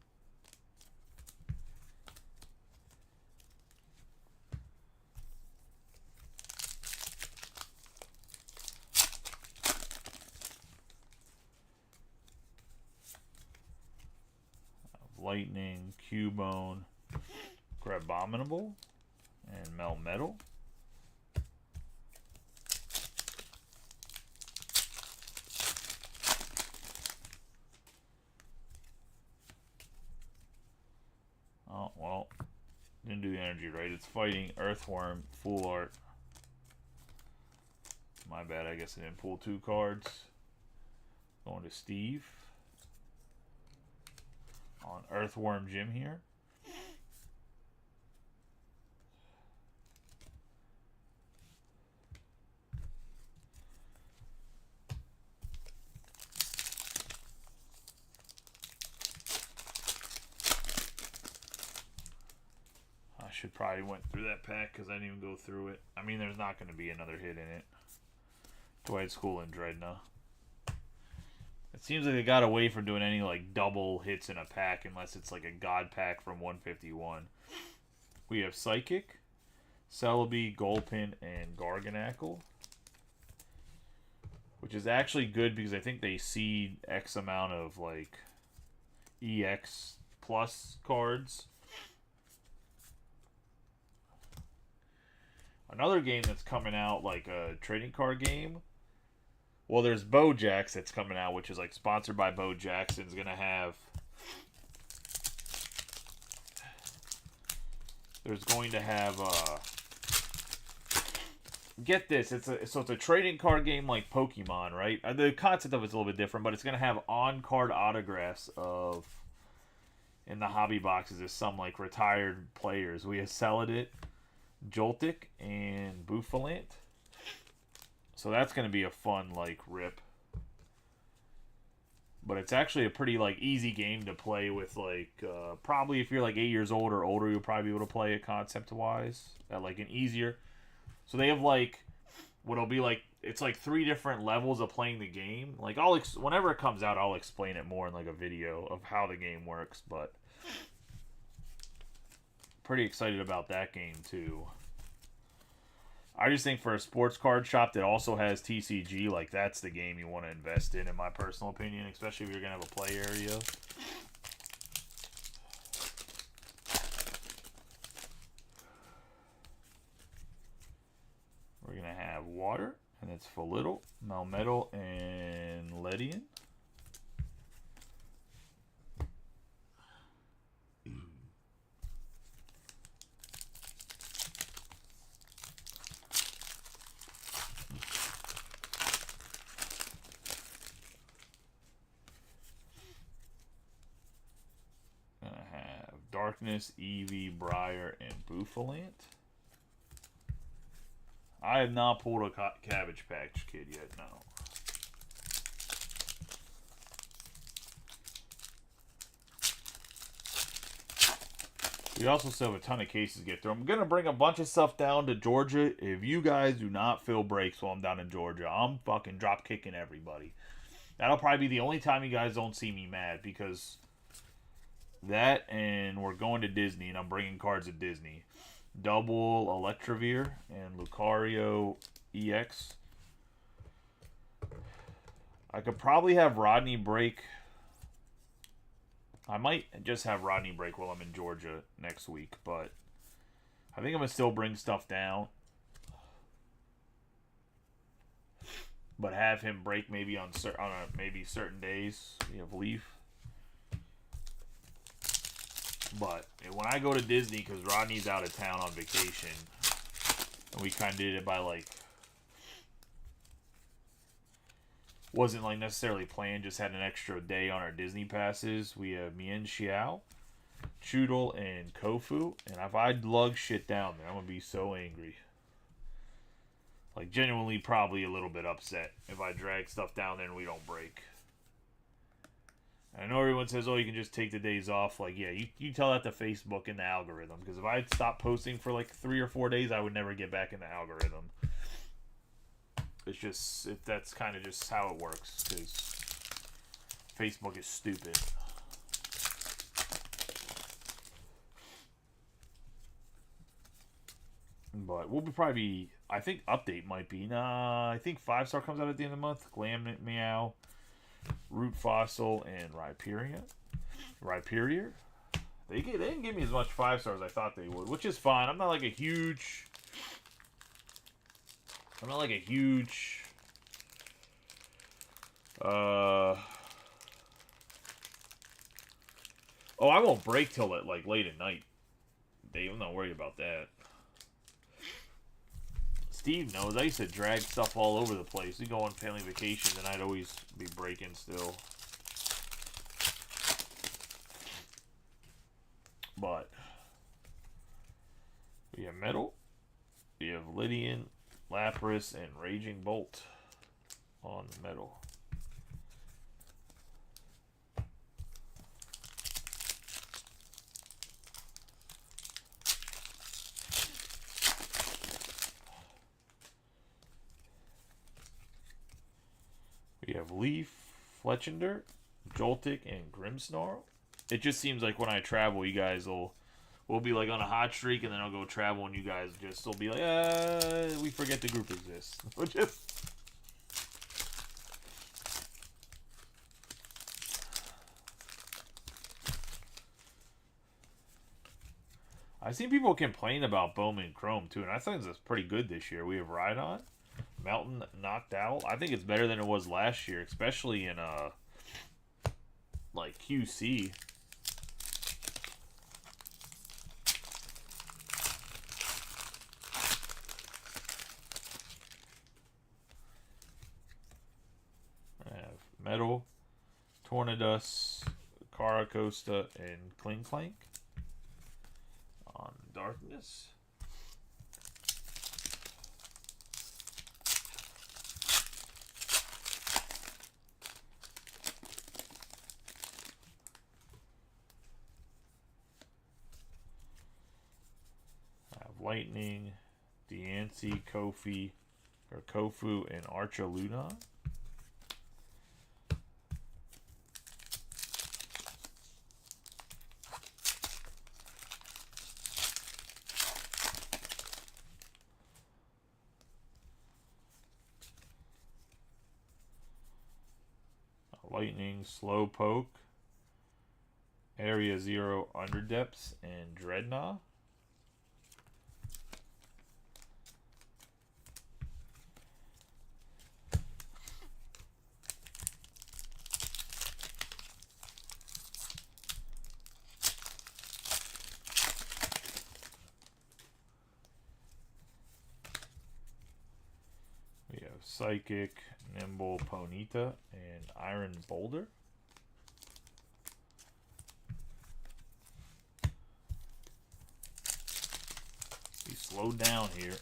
Lightning, Cubone, Grabominable, and Melmetal. Oh, well, didn't do the energy right. It's fighting Earthworm, full art. My bad, I guess I didn't pull 2 cards. Going to Steve. On Earthworm Jim here. I should probably went through that pack because I didn't even go through it. I mean, there's not going to be another hit in it. Dwight School and Dreadnought. It seems like they got away from doing any like double hits in a pack unless it's like a God pack from 151. We have Psychic, Celebi, Gulpin, and Garganackle. Which is actually good because I think they seed X amount of like EX plus cards. Another game that's coming out, like a trading card game. Well, there's Bojax that's coming out, which is like sponsored by Bo Jackson's going to have. There's going to have. Get this, it's a trading card game like Pokemon, right? The concept of it's a little bit different, but it's going to have on-card autographs of. In the hobby boxes is some like retired players. We have Celadit, Joltik, and Bouffalant. So that's going to be a fun, like, rip. But it's actually a pretty, like, easy game to play with, like, probably if you're, like, 8 years old or older, you'll probably be able to play it concept-wise at, like, an easier. So they have, like, what'll be, like, it's, like, 3 different levels of playing the game. Like, whenever it comes out, I'll explain it more in, like, a video of how the game works. But pretty excited about that game, too. I just think for a sports card shop that also has TCG, like, that's the game you want to invest in my personal opinion, especially if you're going to have a play area. We're going to have Water, and it's Felittle, Melmetal, and Ledian. Darkness, Eevee, Briar, and Bouffalant. I have not pulled a Cabbage Patch Kid yet, no. We also still have a ton of cases to get through. I'm going to bring a bunch of stuff down to Georgia. If you guys do not fill breaks while I'm down in Georgia, I'm fucking drop kicking everybody. That'll probably be the only time you guys don't see me mad because... That, and we're going to Disney, and I'm bringing cards at Disney. Double Electrovir and Lucario EX. I could probably have Rodney break. I might just have Rodney break while I'm in Georgia next week, but I think I'm going to still bring stuff down. But have him break maybe on maybe certain days. We have Leaf. But when I go to Disney, because Rodney's out of town on vacation, and we kind of did it by, like, wasn't, like, necessarily planned, just had an extra day on our Disney passes. We have Mian Xiao, Choodle, and Kofu. And if I lug shit down there, I'm going to be so angry. Like, genuinely probably a little bit upset if I drag stuff down there and we don't break. I know everyone says, oh, you can just take the days off. Like, yeah, you tell that to Facebook and the algorithm. Because if I had stopped posting for like 3 or 4 days, I would never get back in the algorithm. It's just, that's kind of just how it works. Because Facebook is stupid. But we'll probably, I think update might be. Nah, I think 5-star comes out at the end of the month. Glam Meow, Root Fossil, and Rhyperior. They didn't give me as much 5-stars as I thought they would, which is fine. I'm not like a huge. Oh, I won't break till it like late at night. Dave, I'm not worried about that. Steve knows I used to drag stuff all over the place. We go on family vacations and I'd always be breaking still. But we have Metal, we have Lydian, Lapras, and Raging Bolt on the Metal. We have Leaf, Fletchinder, Joltik, and Grimmsnarl. It just seems like when I travel, you guys we'll be like on a hot streak, and then I'll go travel, and you guys just will be like, we forget the group exists. I've seen people complain about Bowman Chrome too, and I think it's pretty good this year. We have Rhydon, Mountain Noctowl. I think it's better than it was last year, especially in like QC. I have Metal, Tornadus, Caracosta, and Klinklank on Darkness. I have Lightning, Diancie, Kofu, and Archaludon. Lightning, Slowpoke, Area Zero Underdepths, and Dreadnought. We have Psychic, Nimble, Ponyta, and Iron Boulder. Be slowed down here.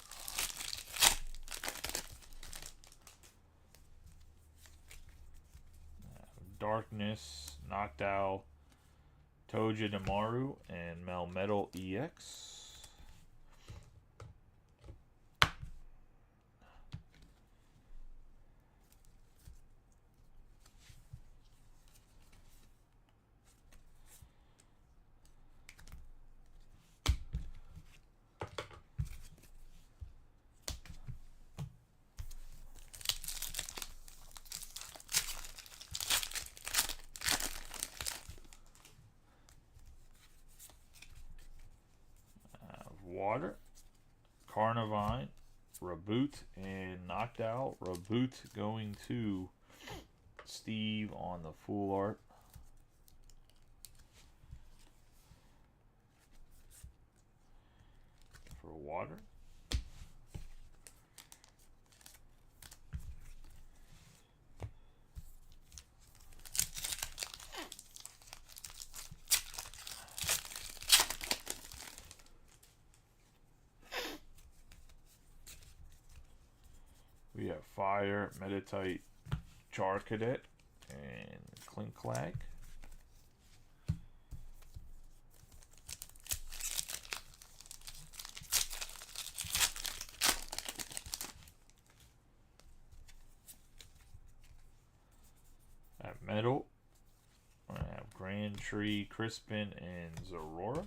Darkness, Noctowl, Togedemaru, and Melmetal EX. Water, Carnivine, Reboot, and Noctowl. Reboot going to Steve on the full art. For water. We have Fire, Meditite, Charcadet, and Klinklag. Metal, Crabtree, Crispin, and Zorora.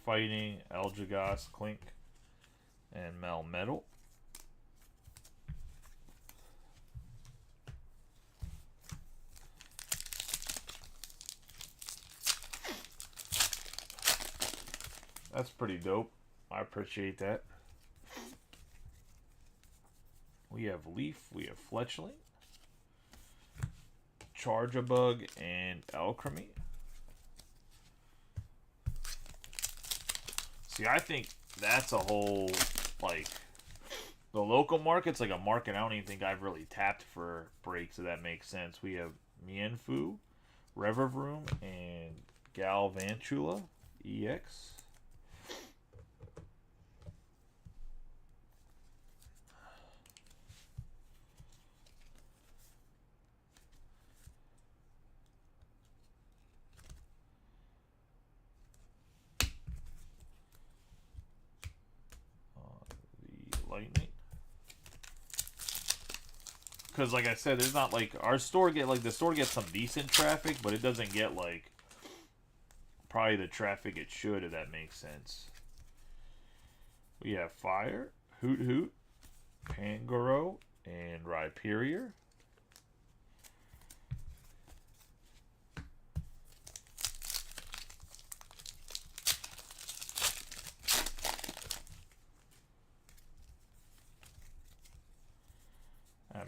Fighting, Elgigas, Clink, and Melmetal. That's pretty dope. I appreciate that. We have Leaf, we have Fletchling, Charjabug, and Alchemy. See, I think that's a whole, like, the local market's like a market I don't even think I've really tapped for breaks, if that makes sense. We have Mienfoo, Revavroom, and Galvantula EX. Lightning, because like I said, there's not like our store the store gets some decent traffic, but it doesn't get like probably the traffic it should, if that makes sense. We have Fire, Hoot Hoot, Pangoro, and Rhyperior.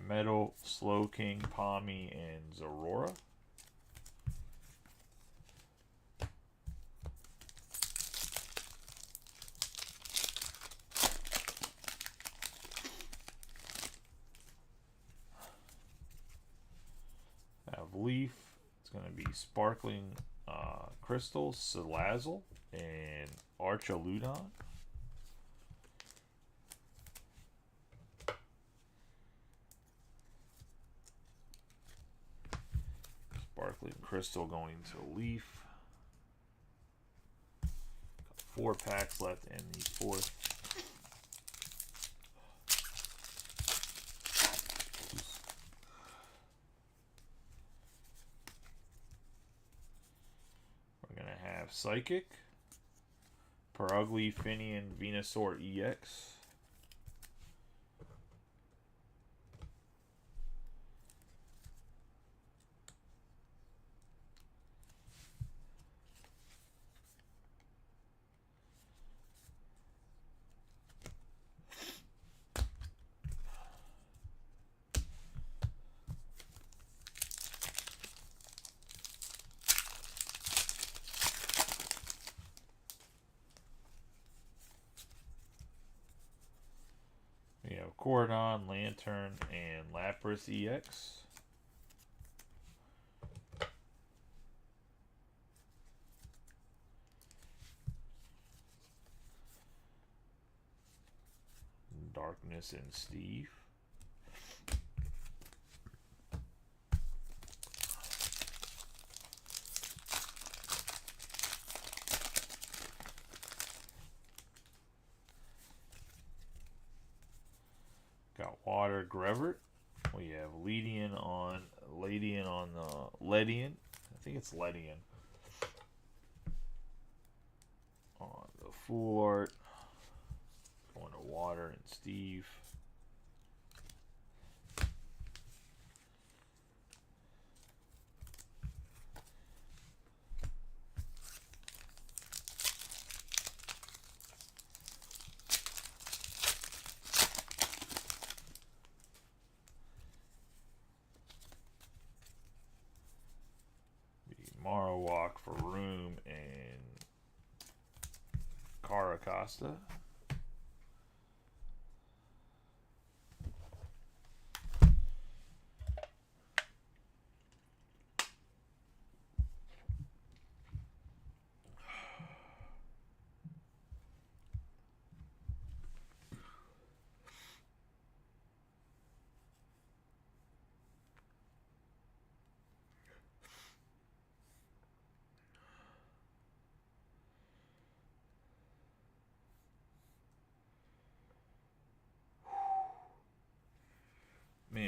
Metal, Slowking, Palmy, and Zorora. I have Leaf. It's going to be Sparkling Crystal, Salazzle, and Archaludon. Sparkling Crystal going to Leaf. Got 4 packs left in the 4th. We're going to have Psychic, Perugly, Finian, Venusaur EX. We have Cordon, Lantern, and Lapras EX. Darkness and Steve. Got Water, Grevert. We have Ledian on Ledian. I think it's Ledian. On the Full Art. Going to Water and Steve. Marowak for Room and Caracosta.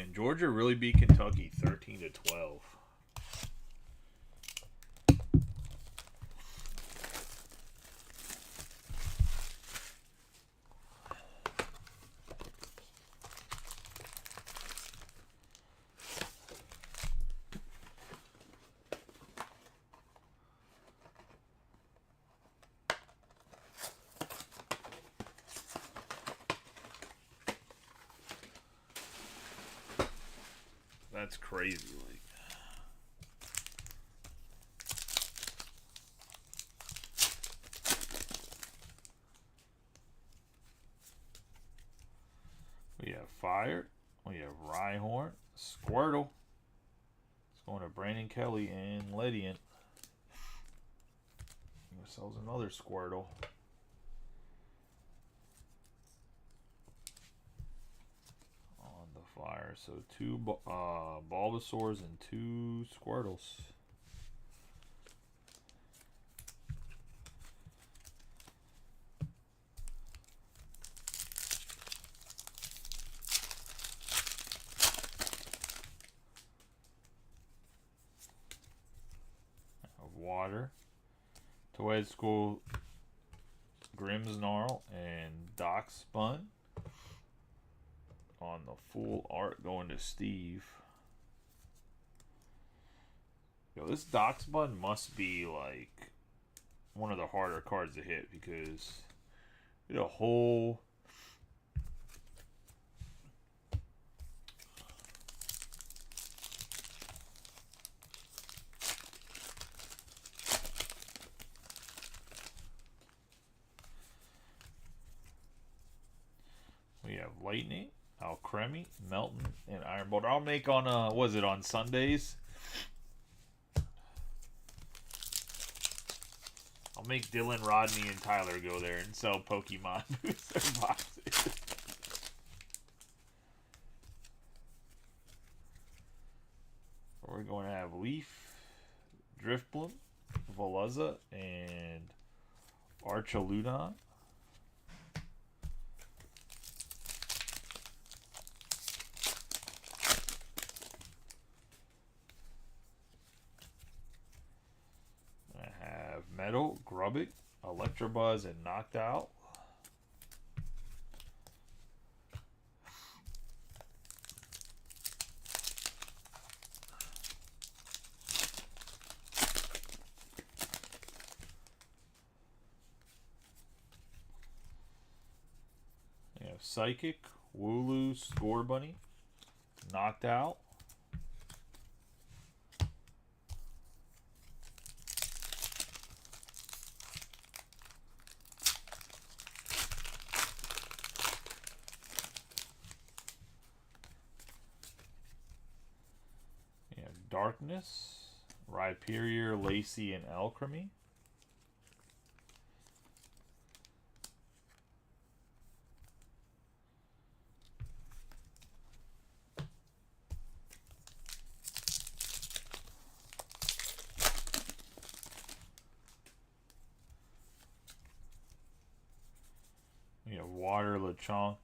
Man, Georgia really beat Kentucky 13-12. That's crazy. Like, we have Fire. We have Rhyhorn. Squirtle. It's going to Brandon Kelly and Lediant. Ourselves another Squirtle. On the Fire. So 2 Bulbasaurs and 2 Squirtles. Water. Toad School, Grimmsnarl, and Darkspun. On the full art going to Steve. Yo, this Darkspun must be like one of the harder cards to hit because it a whole we have Lightning, Alcremie, Melton, and Iron Bolt. I'll make on was it on Sundays? I'll make Dylan, Rodney, and Tyler go there and sell Pokemon booster boxes. We're going to have Leaf, Drifbloom, Veluza, and Archaludon. Metal, Grubbick, Electabuzz, and Knocked Out. We have Psychic, Wooloo, Scorbunny, Knocked Out. Darkness, Rhyperior, Lacey, and Alcremie. We have Water, Lechonk,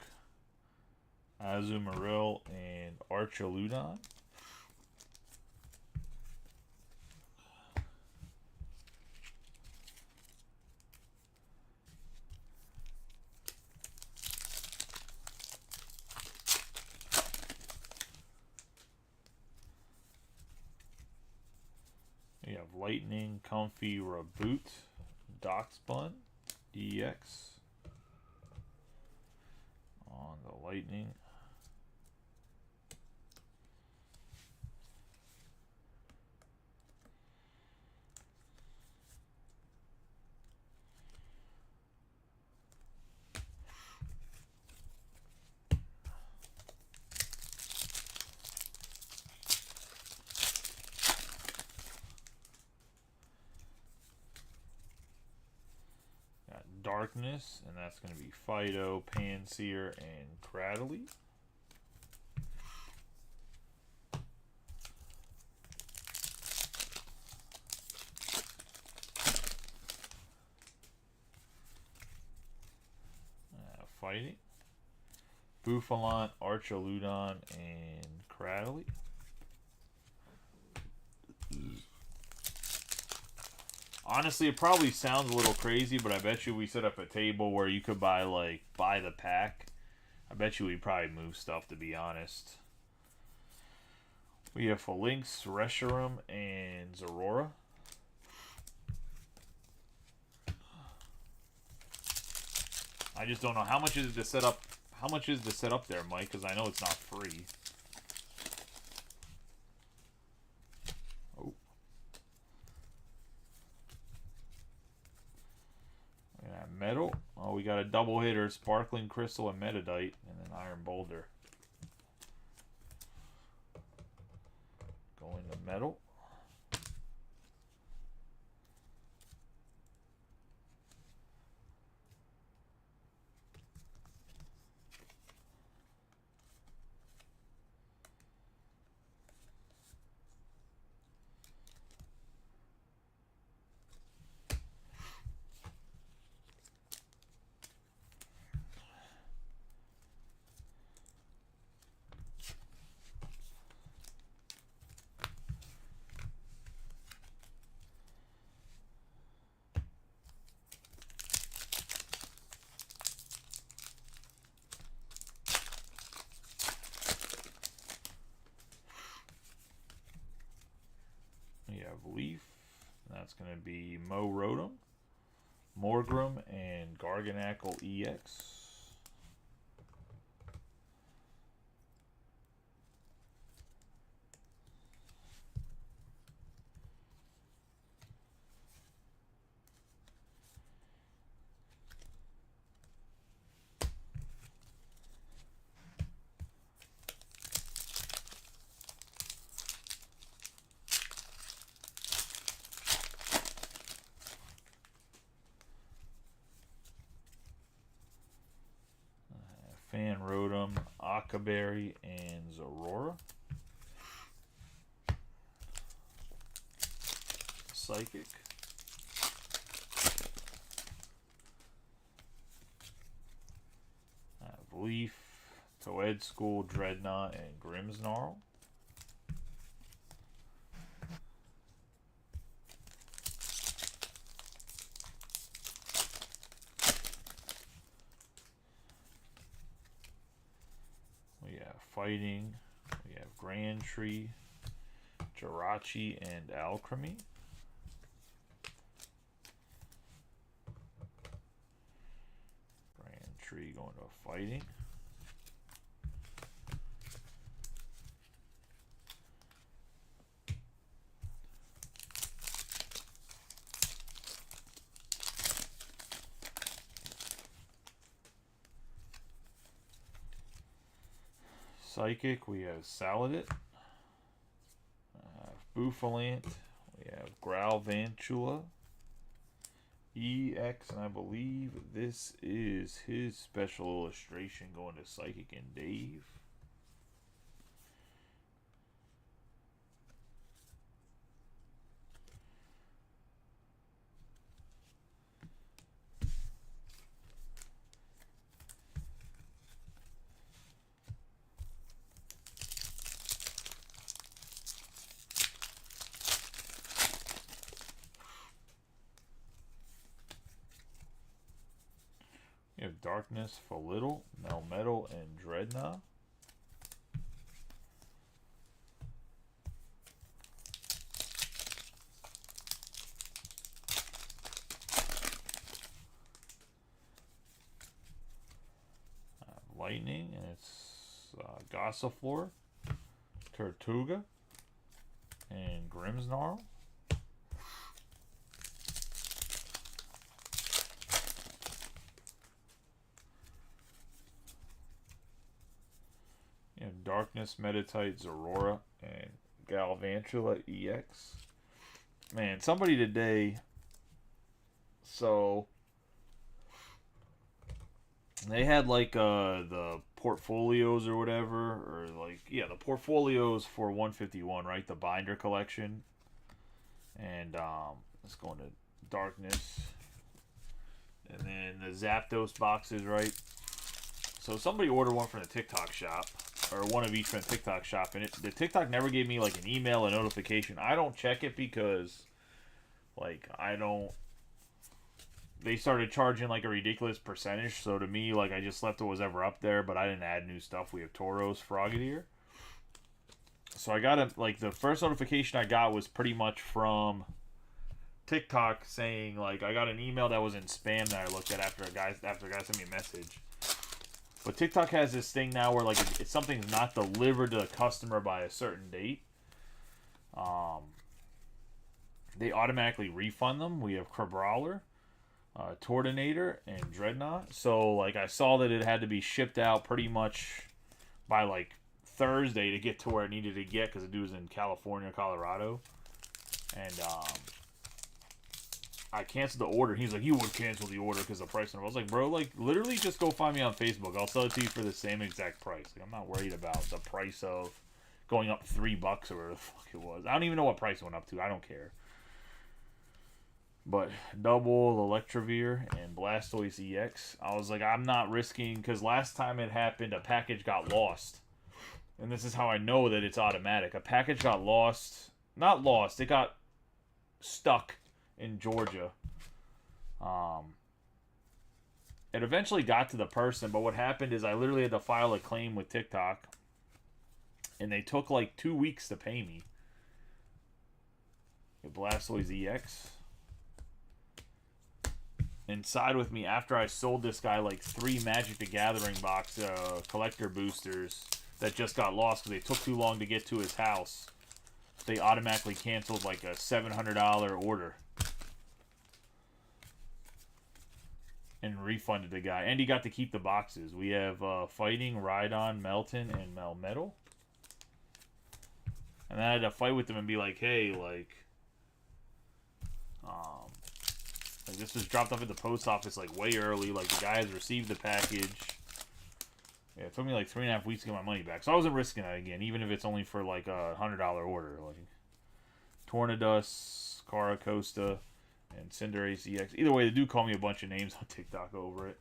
Azumarill, and Archaludon. We have Lightning, Comfey, Reboot, Darkspun, EX. On the Lightning. Darkness, and that's going to be Fido, Pansear, and Cradley. Fighting. Bouffalant, Archaludon, and Bradley. Honestly, it probably sounds a little crazy, but I bet you we set up a table where you could buy the pack. I bet you we'd probably move stuff, to be honest. We have Falinks, Reshiram, and Zorora. I just don't know how much is it to set up. How much is to set up there, Mike? Because I know it's not free. Oh. Yeah, metal. Oh, we got a double hitter: Sparkling Crystal and Metadite, and then Iron Boulder. Going to metal. We have Leaf. That's going to be Mo Rotom, Morgrem, and Garganacl EX. Fan Rotom, Akaberry, and Zorora. Psychic. Leaf, Toedscool, Dreadnought, and Grimmsnarl. We have Fighting. We have Grandtree, Jirachi, and Alchemy. Grandtree going to Fighting. Psychic, we have Saladit, Bouffalant, we have Growlvantula, EX, and I believe this is his special illustration going to Psychic and Dave. We have Darkness, Falidal, Melmetal, and Dreadnought. Lightning, and it's Gossifleur, Tortuga, and Grimmsnarl. You have Darkness, Meditite, Zorora, and Galvantula EX. Man, somebody today, so they had like the portfolios or whatever, or like, yeah, the portfolios for 151, right? The binder collection. And let's go into Darkness. And then the Zapdos boxes, right? So somebody ordered one from the TikTok shop. or one of each from TikTok shop, and the TikTok never gave me like an email, a notification. I don't check it because, like, I don't. They started charging like a ridiculous percentage, so to me, like, I just left what was ever up there, but I didn't add new stuff. We have Tauros, Frogadier. So I got a, like, the first notification I got was pretty much from TikTok saying, like, I got an email that was in spam that I looked at after a guy sent me a message. But TikTok has this thing now where, like, if something's not delivered to the customer by a certain date, they automatically refund them. We have Crabrawler, Tortinator, and Dreadnought. So, like, I saw that it had to be shipped out pretty much by, like, Thursday to get to where it needed to get, because the dude was in California, Colorado. And, I canceled the order. He's like, you would cancel the order because the price. And I was like, bro, like, literally just go find me on Facebook. I'll sell it to you for the same exact price. Like, I'm not worried about the price of going up $3 or whatever the fuck it was. I don't even know what price it went up to. I don't care. But double Electrovir and Blastoise EX, I was like, I'm not risking, because last time it happened, a package got lost. And this is how I know that it's automatic. A package got lost. Not lost. It got stuck in Georgia. It eventually got to the person, but what happened is I literally had to file a claim with TikTok, and they took like 2 weeks to pay me. Blastoise EX. Inside with me after I sold this guy like 3 Magic the Gathering box collector boosters that just got lost because they took too long to get to his house. They automatically canceled like a $700 order and refunded the guy, and he got to keep the boxes. We have Fighting, Rhydon, Melton, and Melmetal. And then I had to fight with them and be like, hey, like this was dropped off at the post office like way early. Like, the guy has received the package. Yeah, it took me like 3.5 weeks to get my money back. So I wasn't risking that again, even if it's only for like a $100 order. Like Tornadus, Caracosta, and Cinderace EX. Either way, they do call me a bunch of names on TikTok over it.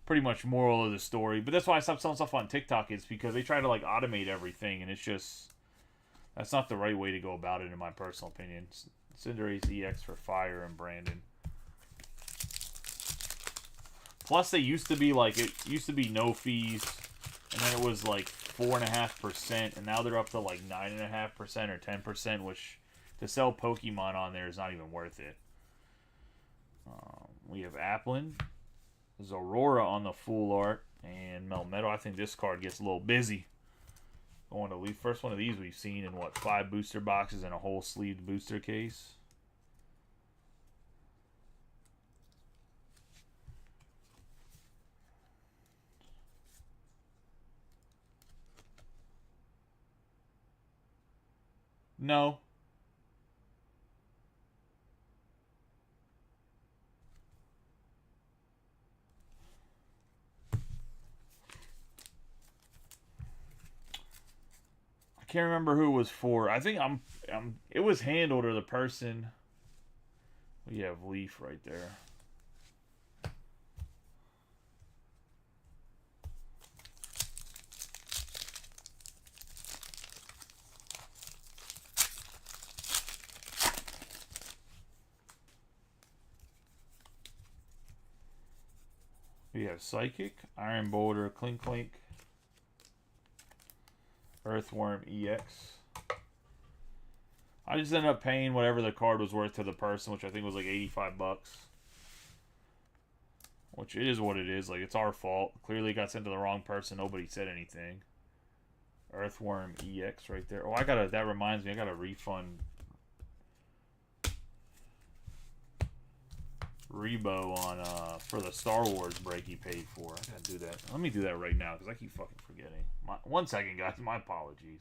Pretty much moral of the story. But that's why I stopped selling stuff on TikTok. It's because they try to like automate everything, and it's just, that's not the right way to go about it in my personal opinion. Cinderace EX for Fire and Brandon. Plus, they used to be like, it used to be no fees, and then it was like 4.5%, and now they're up to like 9.5% or 10%, which to sell Pokemon on there is not even worth it. We have Applin, Zorora on the full art, and Melmetal. I think this card gets a little busy. Going to leave first one of these we've seen in what, 5 booster boxes and a whole sleeved booster case. No. I can't remember who it was for. I think it was handled, or the person. We have Leaf right there. We have Psychic, Iron Boulder, Clink Clink, Earthworm EX. I just ended up paying whatever the card was worth to the person, which I think was like $85. Which it is what it is. Like, it's our fault. Clearly got sent to the wrong person. Nobody said anything. Earthworm EX right there. Oh, that reminds me, I gotta refund Rebo on for the Star Wars break he paid for. I gotta do that. Let me do that right now because I keep fucking forgetting. 1 second, guys. My apologies.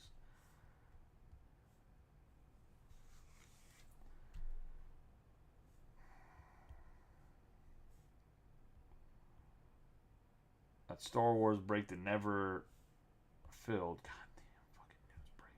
That Star Wars break that never filled. God damn, fucking news break.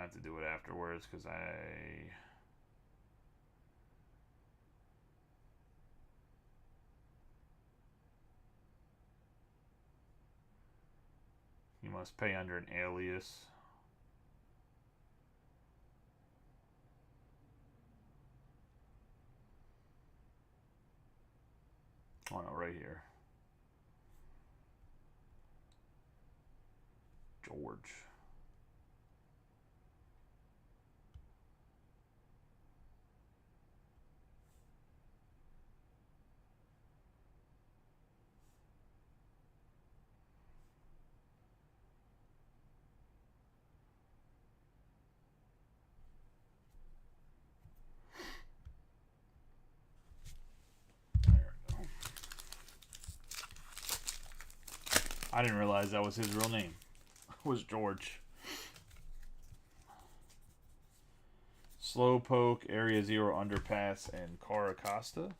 have to do it afterwards because you must pay under an alias. Oh no, right here. George. I didn't realize that was his real name. It was George. Slowpoke, Area Zero Underpass, and Caracosta.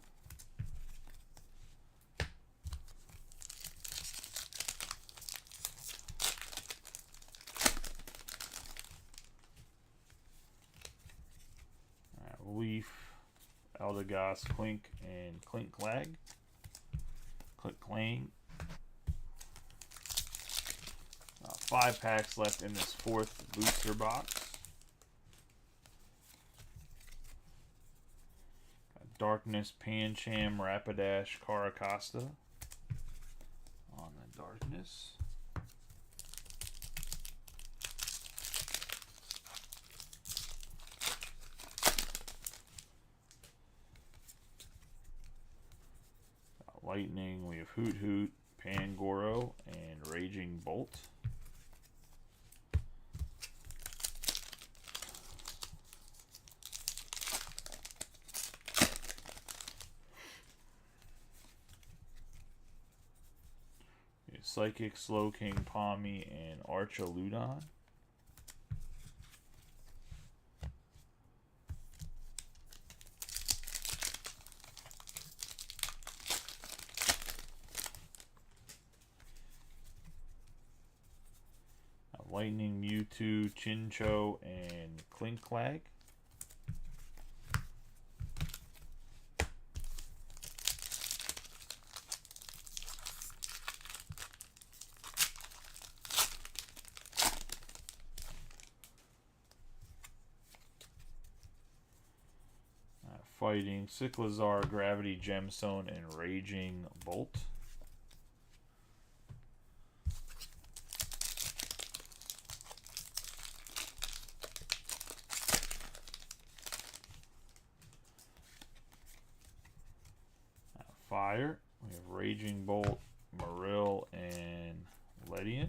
Leaf, Eldegoss, Clink, and Clinkclag. Clinkclang. 5 packs left in this 4th booster box. Darkness, Pancham, Rapidash, Caracosta. On the Darkness. Lightning, we have Hoot Hoot, Pangoro, and Raging Bolt. Psychic, Slowking, Palmy, and Archaludon. Lightning, Mewtwo, Chinchou, and Clinkclag. Fighting, Cyclizar, Gravity Gemstone, and Raging Bolt. Fire, we have Raging Bolt, Marill, and Ledian.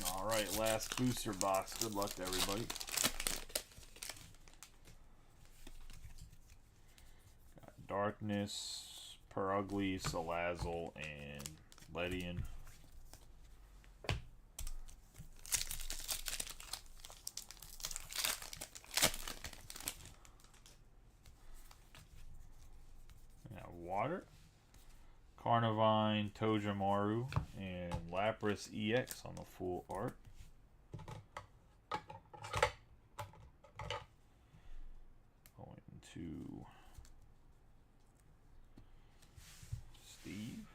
Alright, last booster box. Good luck to everybody. Got Darkness, Perugly, Salazzle, and Ledian. Water, Carnivine, Tojamaru, and Lapras EX on the full art. Going to Steve.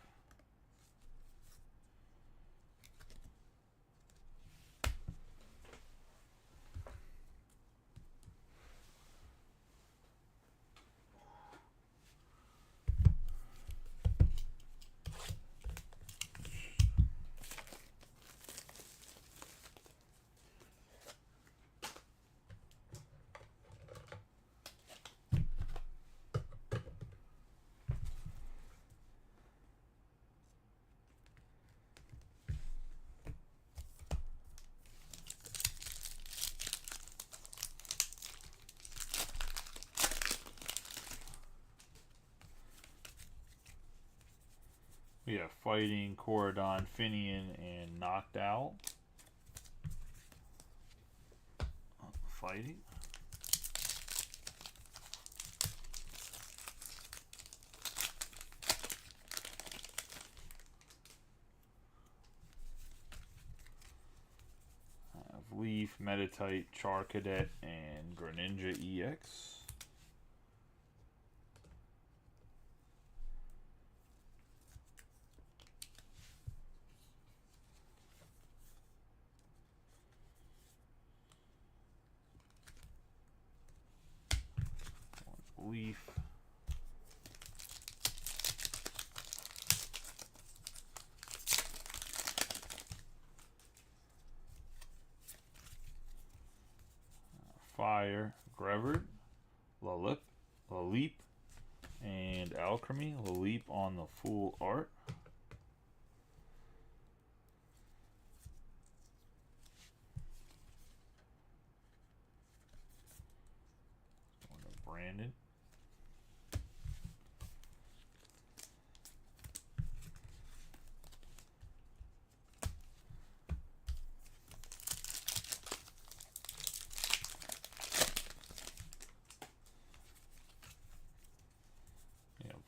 We have Fighting, Corridon, Finian, and Knocked Out. Fighting. Leaf, Metatite, Charcadet, and Greninja EX. Leaf. Fire, Grevert, Laleep, and Alchemy. Laleep on the full art. Going to Brandon.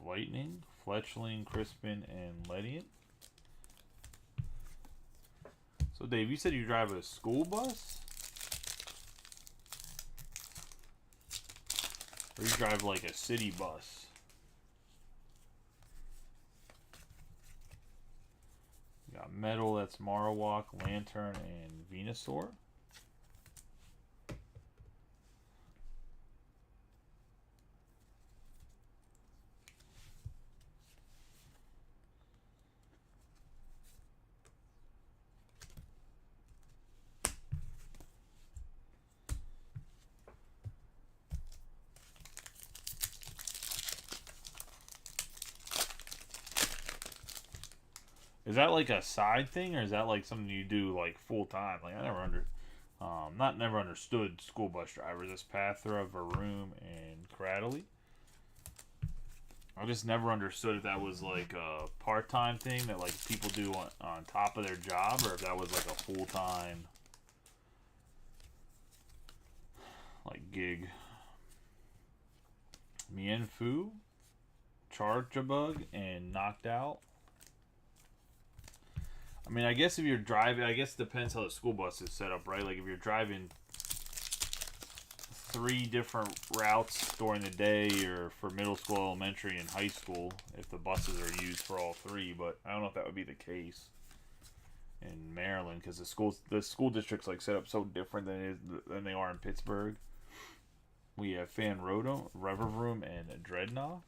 Lightning, Fletchling, Crispin, and Ledian. So, Dave, you said you drive a school bus? Or you drive like a city bus? You got Metal, that's Marowak, Lantern, and Venusaur. Is that like a side thing, or is that like something you do like full time? Like I never understood school bus drivers. This Pathra, Varoom, and Cradley. I just never understood if that was like a part-time thing that like people do on top of their job, or if that was like a full-time like gig. Mienfoo, Charjabug, and Knocked Out. I mean, I guess if you're driving, I guess it depends how the school bus is set up, right? Like if you're driving 3 different routes during the day, or for middle school, elementary, and high school, if the buses are used for all 3. But I don't know if that would be the case in Maryland, because the school districts like set up so different than they are in Pittsburgh. We have Fan Rotom, Revervroom, and Dreadnought.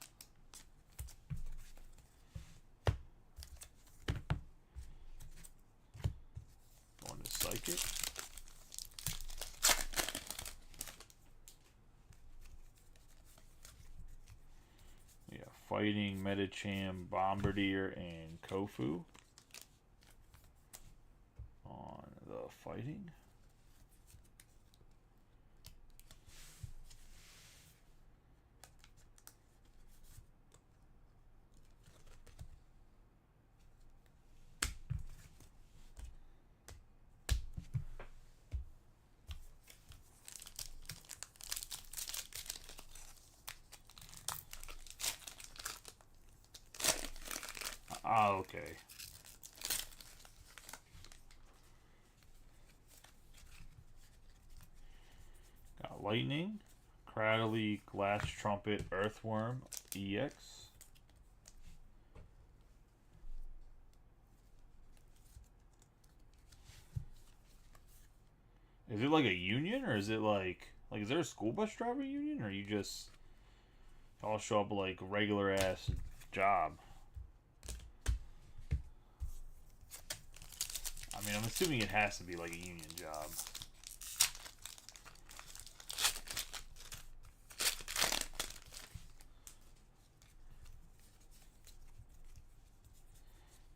Going to Psychic. We have Fighting, Medicham, Bombardier, and Kofu. On the Fighting. Ah, okay. Got Lightning, Cradley, Glass Trumpet, Earthworm, EX. Is it like a union, or is it like is there a school bus driver union, or you just all show up like regular ass job? I mean, I'm assuming it has to be like a union job.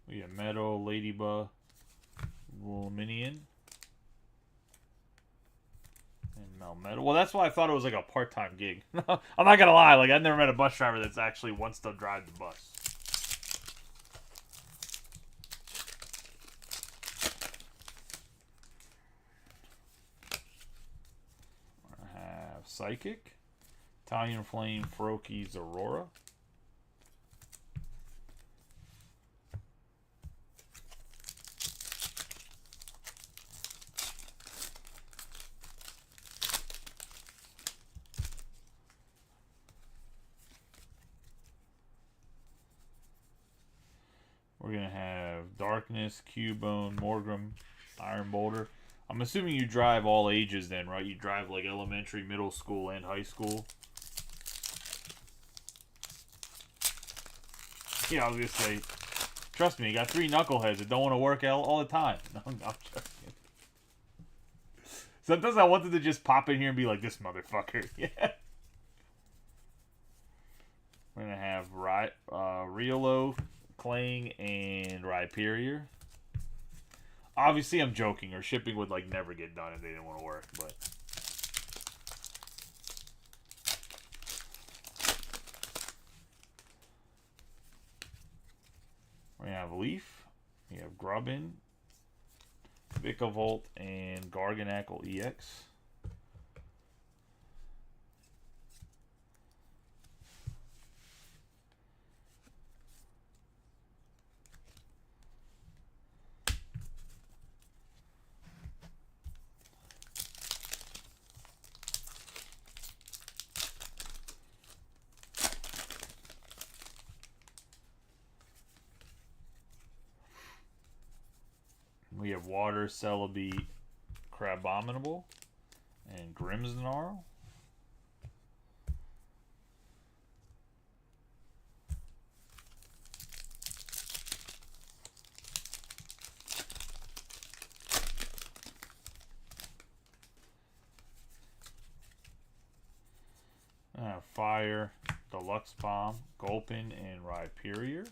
We have Metal, Ladybug, Luminian, and Melmetal. Well, that's why I thought it was like a part-time gig. I'm not gonna lie, like I've never met a bus driver that's actually wants to drive the bus. Psychic. Italian Flame, Froakie, Aurora. We're going to have Darkness, Cubone, Morgrem, Iron Boulder. I'm assuming you drive all ages then, right? You drive like elementary, middle school, and high school. Yeah, I was going to say, trust me, you got 3 knuckleheads that don't want to work out all the time. No, I'm not joking. Sometimes I wanted to just pop in here and be like, this motherfucker. Yeah. We're going to have Riolo, Clang, and Rhyperior. Obviously, I'm joking, or shipping would like never get done if they didn't want to work, but we have Leaf, we have Grubbin, Vikavolt, and Garganacl EX. We have Water, Celebi, Crabominable, and Grimmsnarl. Fire, Deluxe Bomb, Gulpin, and Rhyperior.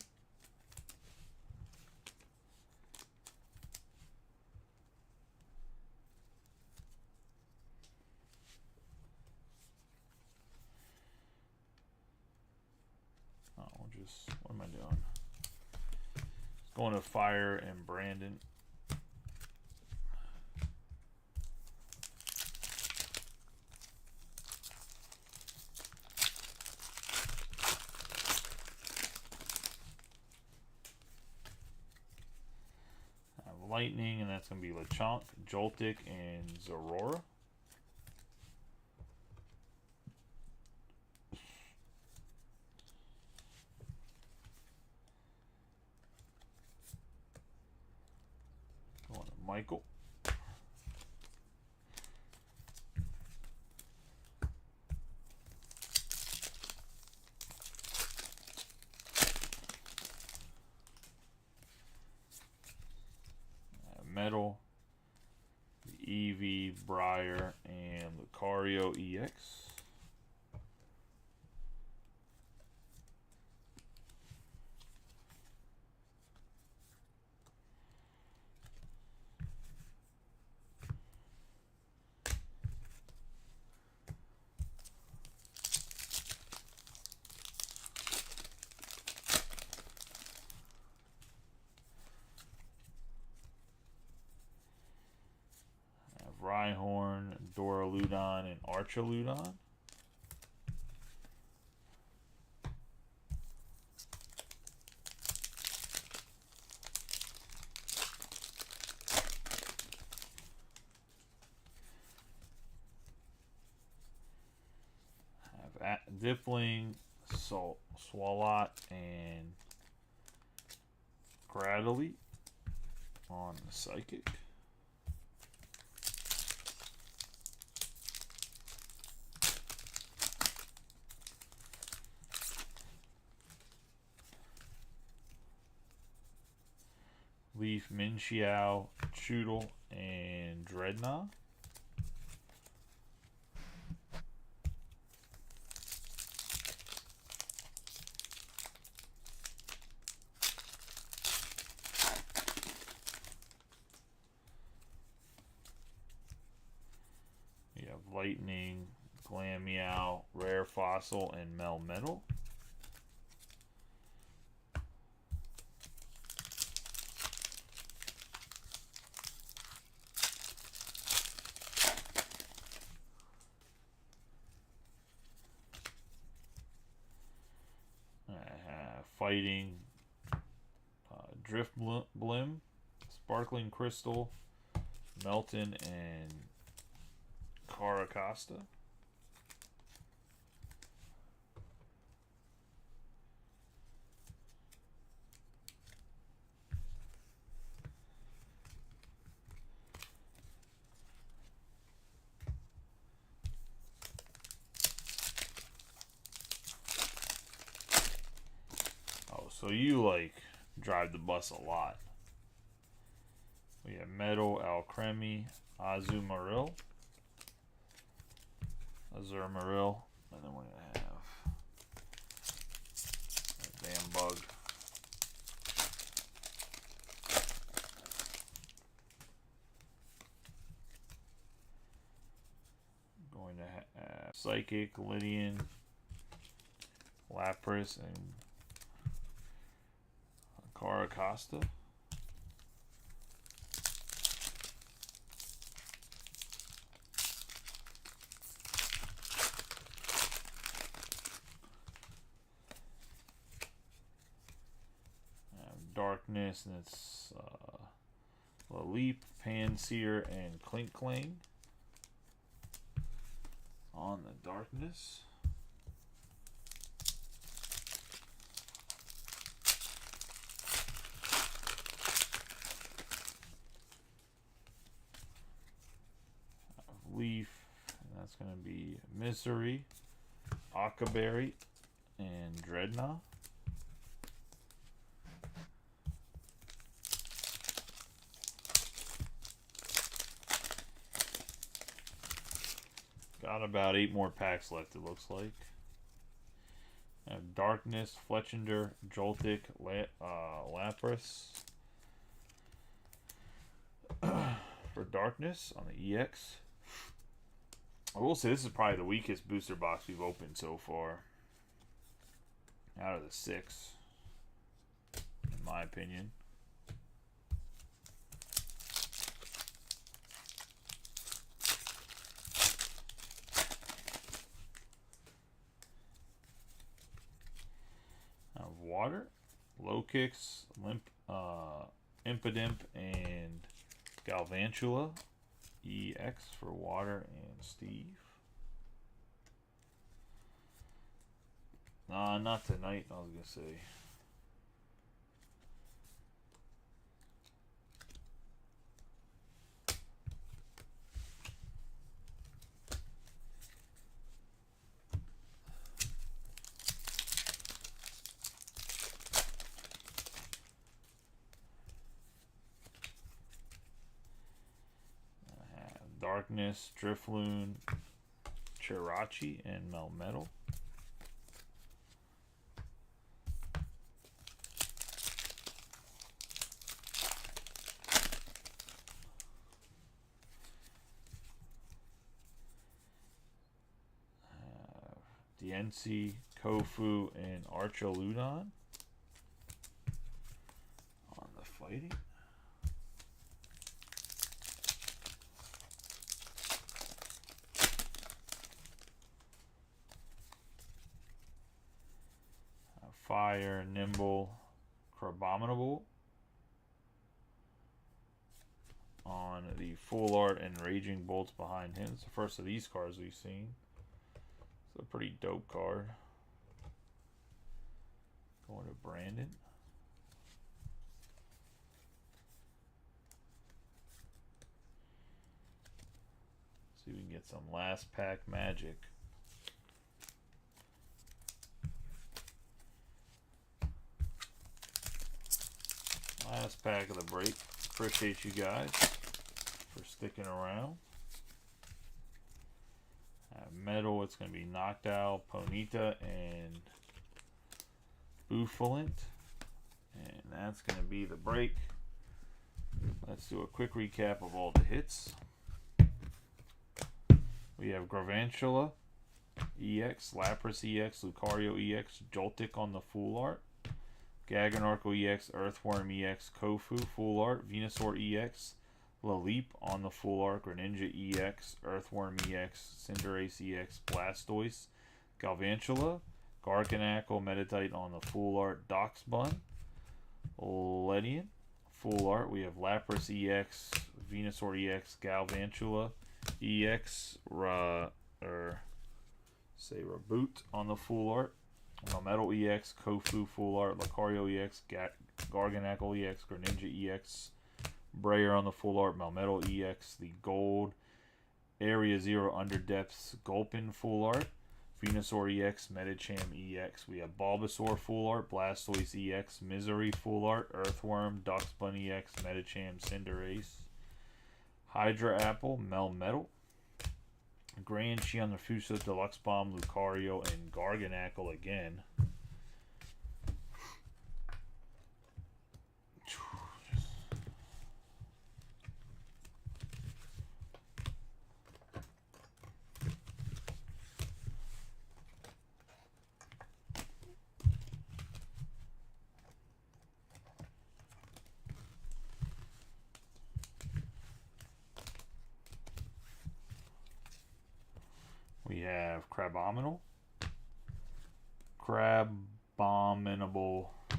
What am I doing? Going to Fire and Brandon. Lightning, and that's going to be Lechonk, Joltik, and Zorora. Going to Michael. Metal, the Eevee, Briar, and Lucario EX. Rhyhorn, Duraludon, and Archaludon. Have Dipling, Swalot, and Gradley on the Psychic. Leaf, Minxiao, Choodle, and Dreadnought. You have Lightning, Glameow, Rare Fossil, and Melmetal. Fighting, Drift Blim, Sparkling Crystal, Melton, and Caracasta. Oh, so you like drive the bus a lot. We have Metal, Alcremie, Azumarill, and then we're gonna have that damn bug. Going to have Psychic, Lydian, Lapras, and Caracasta. Darkness, and it's Leap, Panseer, and Klinklang on the Darkness. Leaf, and that's going to be Misery, Akaberry, and Dreadnought. Got about 8 more packs left, it looks like. Darkness, Fletchinder, Joltik, Lapras. For Darkness on the EX. I will say this is probably the weakest booster box we've opened so far. Out of the 6. In my opinion. Water, Low Kicks, Impidimp, and Galvantula. EX for Water and Steve. Nah, not tonight, I was going to say. Darkness, Drifloon, Chirachi, and Melmetal. Diancie, Kofu, and Archaludon on the Fighting. Fire, Nimble, Crabominable on the Full Art, and Raging Bolts behind him. It's the first of these cards we've seen. It's a pretty dope card. Going to Brandon. See if we can get some last pack magic. Last pack of the break. Appreciate you guys for sticking around. Metal, it's going to be Noctowl, Ponyta, and Bouffalant. And that's going to be the break. Let's do a quick recap of all the hits. We have Gravantula EX, Lapras EX, Lucario EX, Joltik on the Full Art, Gaganarkle EX, Earthworm EX, Kofu Full Art, Venusaur EX, Laleep on the Full Art, Greninja EX, Earthworm EX, Cinderace EX, Blastoise, Galvantula, Garganacl, Meditite on the full art, Doxbun, Ledian, full art. We have Lapras EX, Venusaur EX, Galvantula EX, Reboot on the full art. Metal EX, Kofu full art, Lucario EX, Garganacl EX, Greninja EX, Brayer on the full art, Melmetal EX, the gold, Area Zero Under Depths, Gulpin full art, Venusaur EX, Medicham EX. We have Bulbasaur full art, Blastoise EX, Misery full art, Earthworm, Duxbun EX, Medicham, Cinderace, Hydra Apple, Melmetal, Grand Shion Refusa, Deluxe Bomb, Lucario, and Garganacl again. We have Crabominable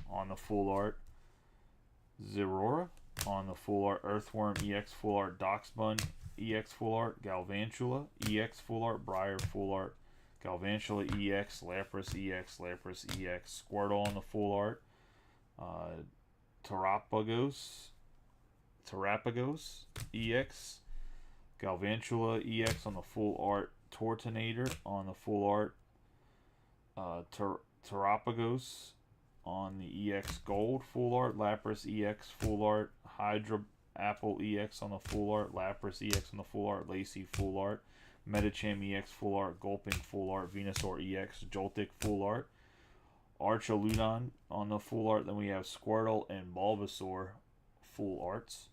on the full art, Zerora on the full art, Earthworm EX full art, Doxbun EX full art, Galvantula EX full art, Briar full art, Galvantula EX, Lapras EX, Squirtle on the full art, Terapagos EX, Galvantula EX on the full art, Tortonator on the full art, Terapagos on the EX Gold full art, Lapras EX full art, Hydra Apple EX on the full art, Lapras EX on the full art, Lacey full art, Medicham EX full art, Gulpin full art, Venusaur EX, Joltik full art, Archaludon on the full art. Then we have Squirtle and Bulbasaur full arts.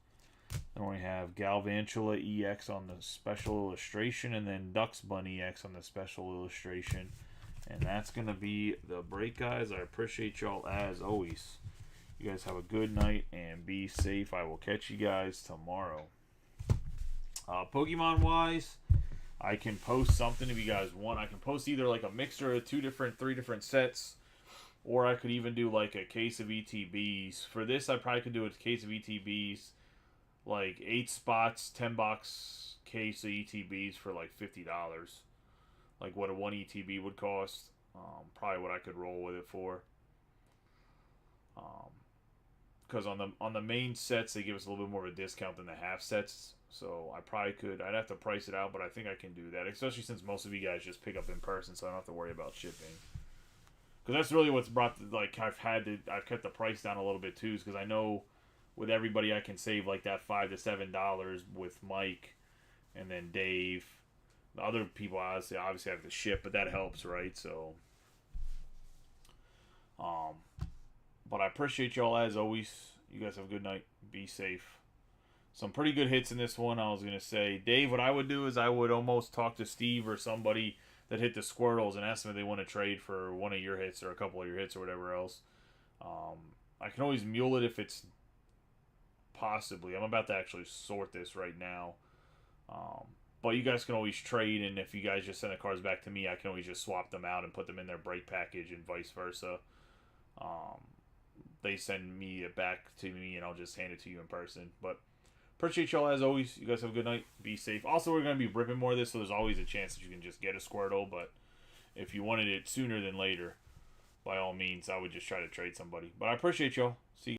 Then we have Galvantula EX on the special illustration, and then Duxbun EX on the special illustration. And that's going to be the break, guys. I appreciate y'all as always. You guys have a good night and be safe. I will catch you guys tomorrow. Pokemon-wise, I can post something if you guys want. I can post either like a mixture of 3 different sets, or I could even do like a case of ETBs. For this, I probably could do a case of ETBs, like 8 spots, 10 box case of ETBs for like $50. Like what a 1 ETB would cost. Probably what I could roll with it for. Because on the main sets, they give us a little bit more of a discount than the half sets. So I probably could. I'd have to price it out, but I think I can do that. Especially since most of you guys just pick up in person, so I don't have to worry about shipping. Because that's really what's brought, like, I've kept the price down a little bit too, because I know with everybody I can save like that $5 to $7 with Mike and then Dave. The other people obviously have to ship, but that helps, right? So, but I appreciate y'all as always. You guys have a good night. Be safe. Some pretty good hits in this one. I was gonna say, Dave, what I would do is I would almost talk to Steve or somebody that hit the Squirtles and ask them if they want to trade for one of your hits or a couple of your hits or whatever else. I can always mule it if it's possibly. I'm about to actually sort this right now. But you guys can always trade, and if you guys just send the cards back to me, I can always just swap them out and put them in their break package and vice versa. They send me it back to me, and I'll just hand it to you in person. But appreciate y'all as always. You guys have a good night. Be safe. Also, we're going to be ripping more of this, so there's always a chance that you can just get a Squirtle. But if you wanted it sooner than later, by all means, I would just try to trade somebody. But I appreciate y'all. See you.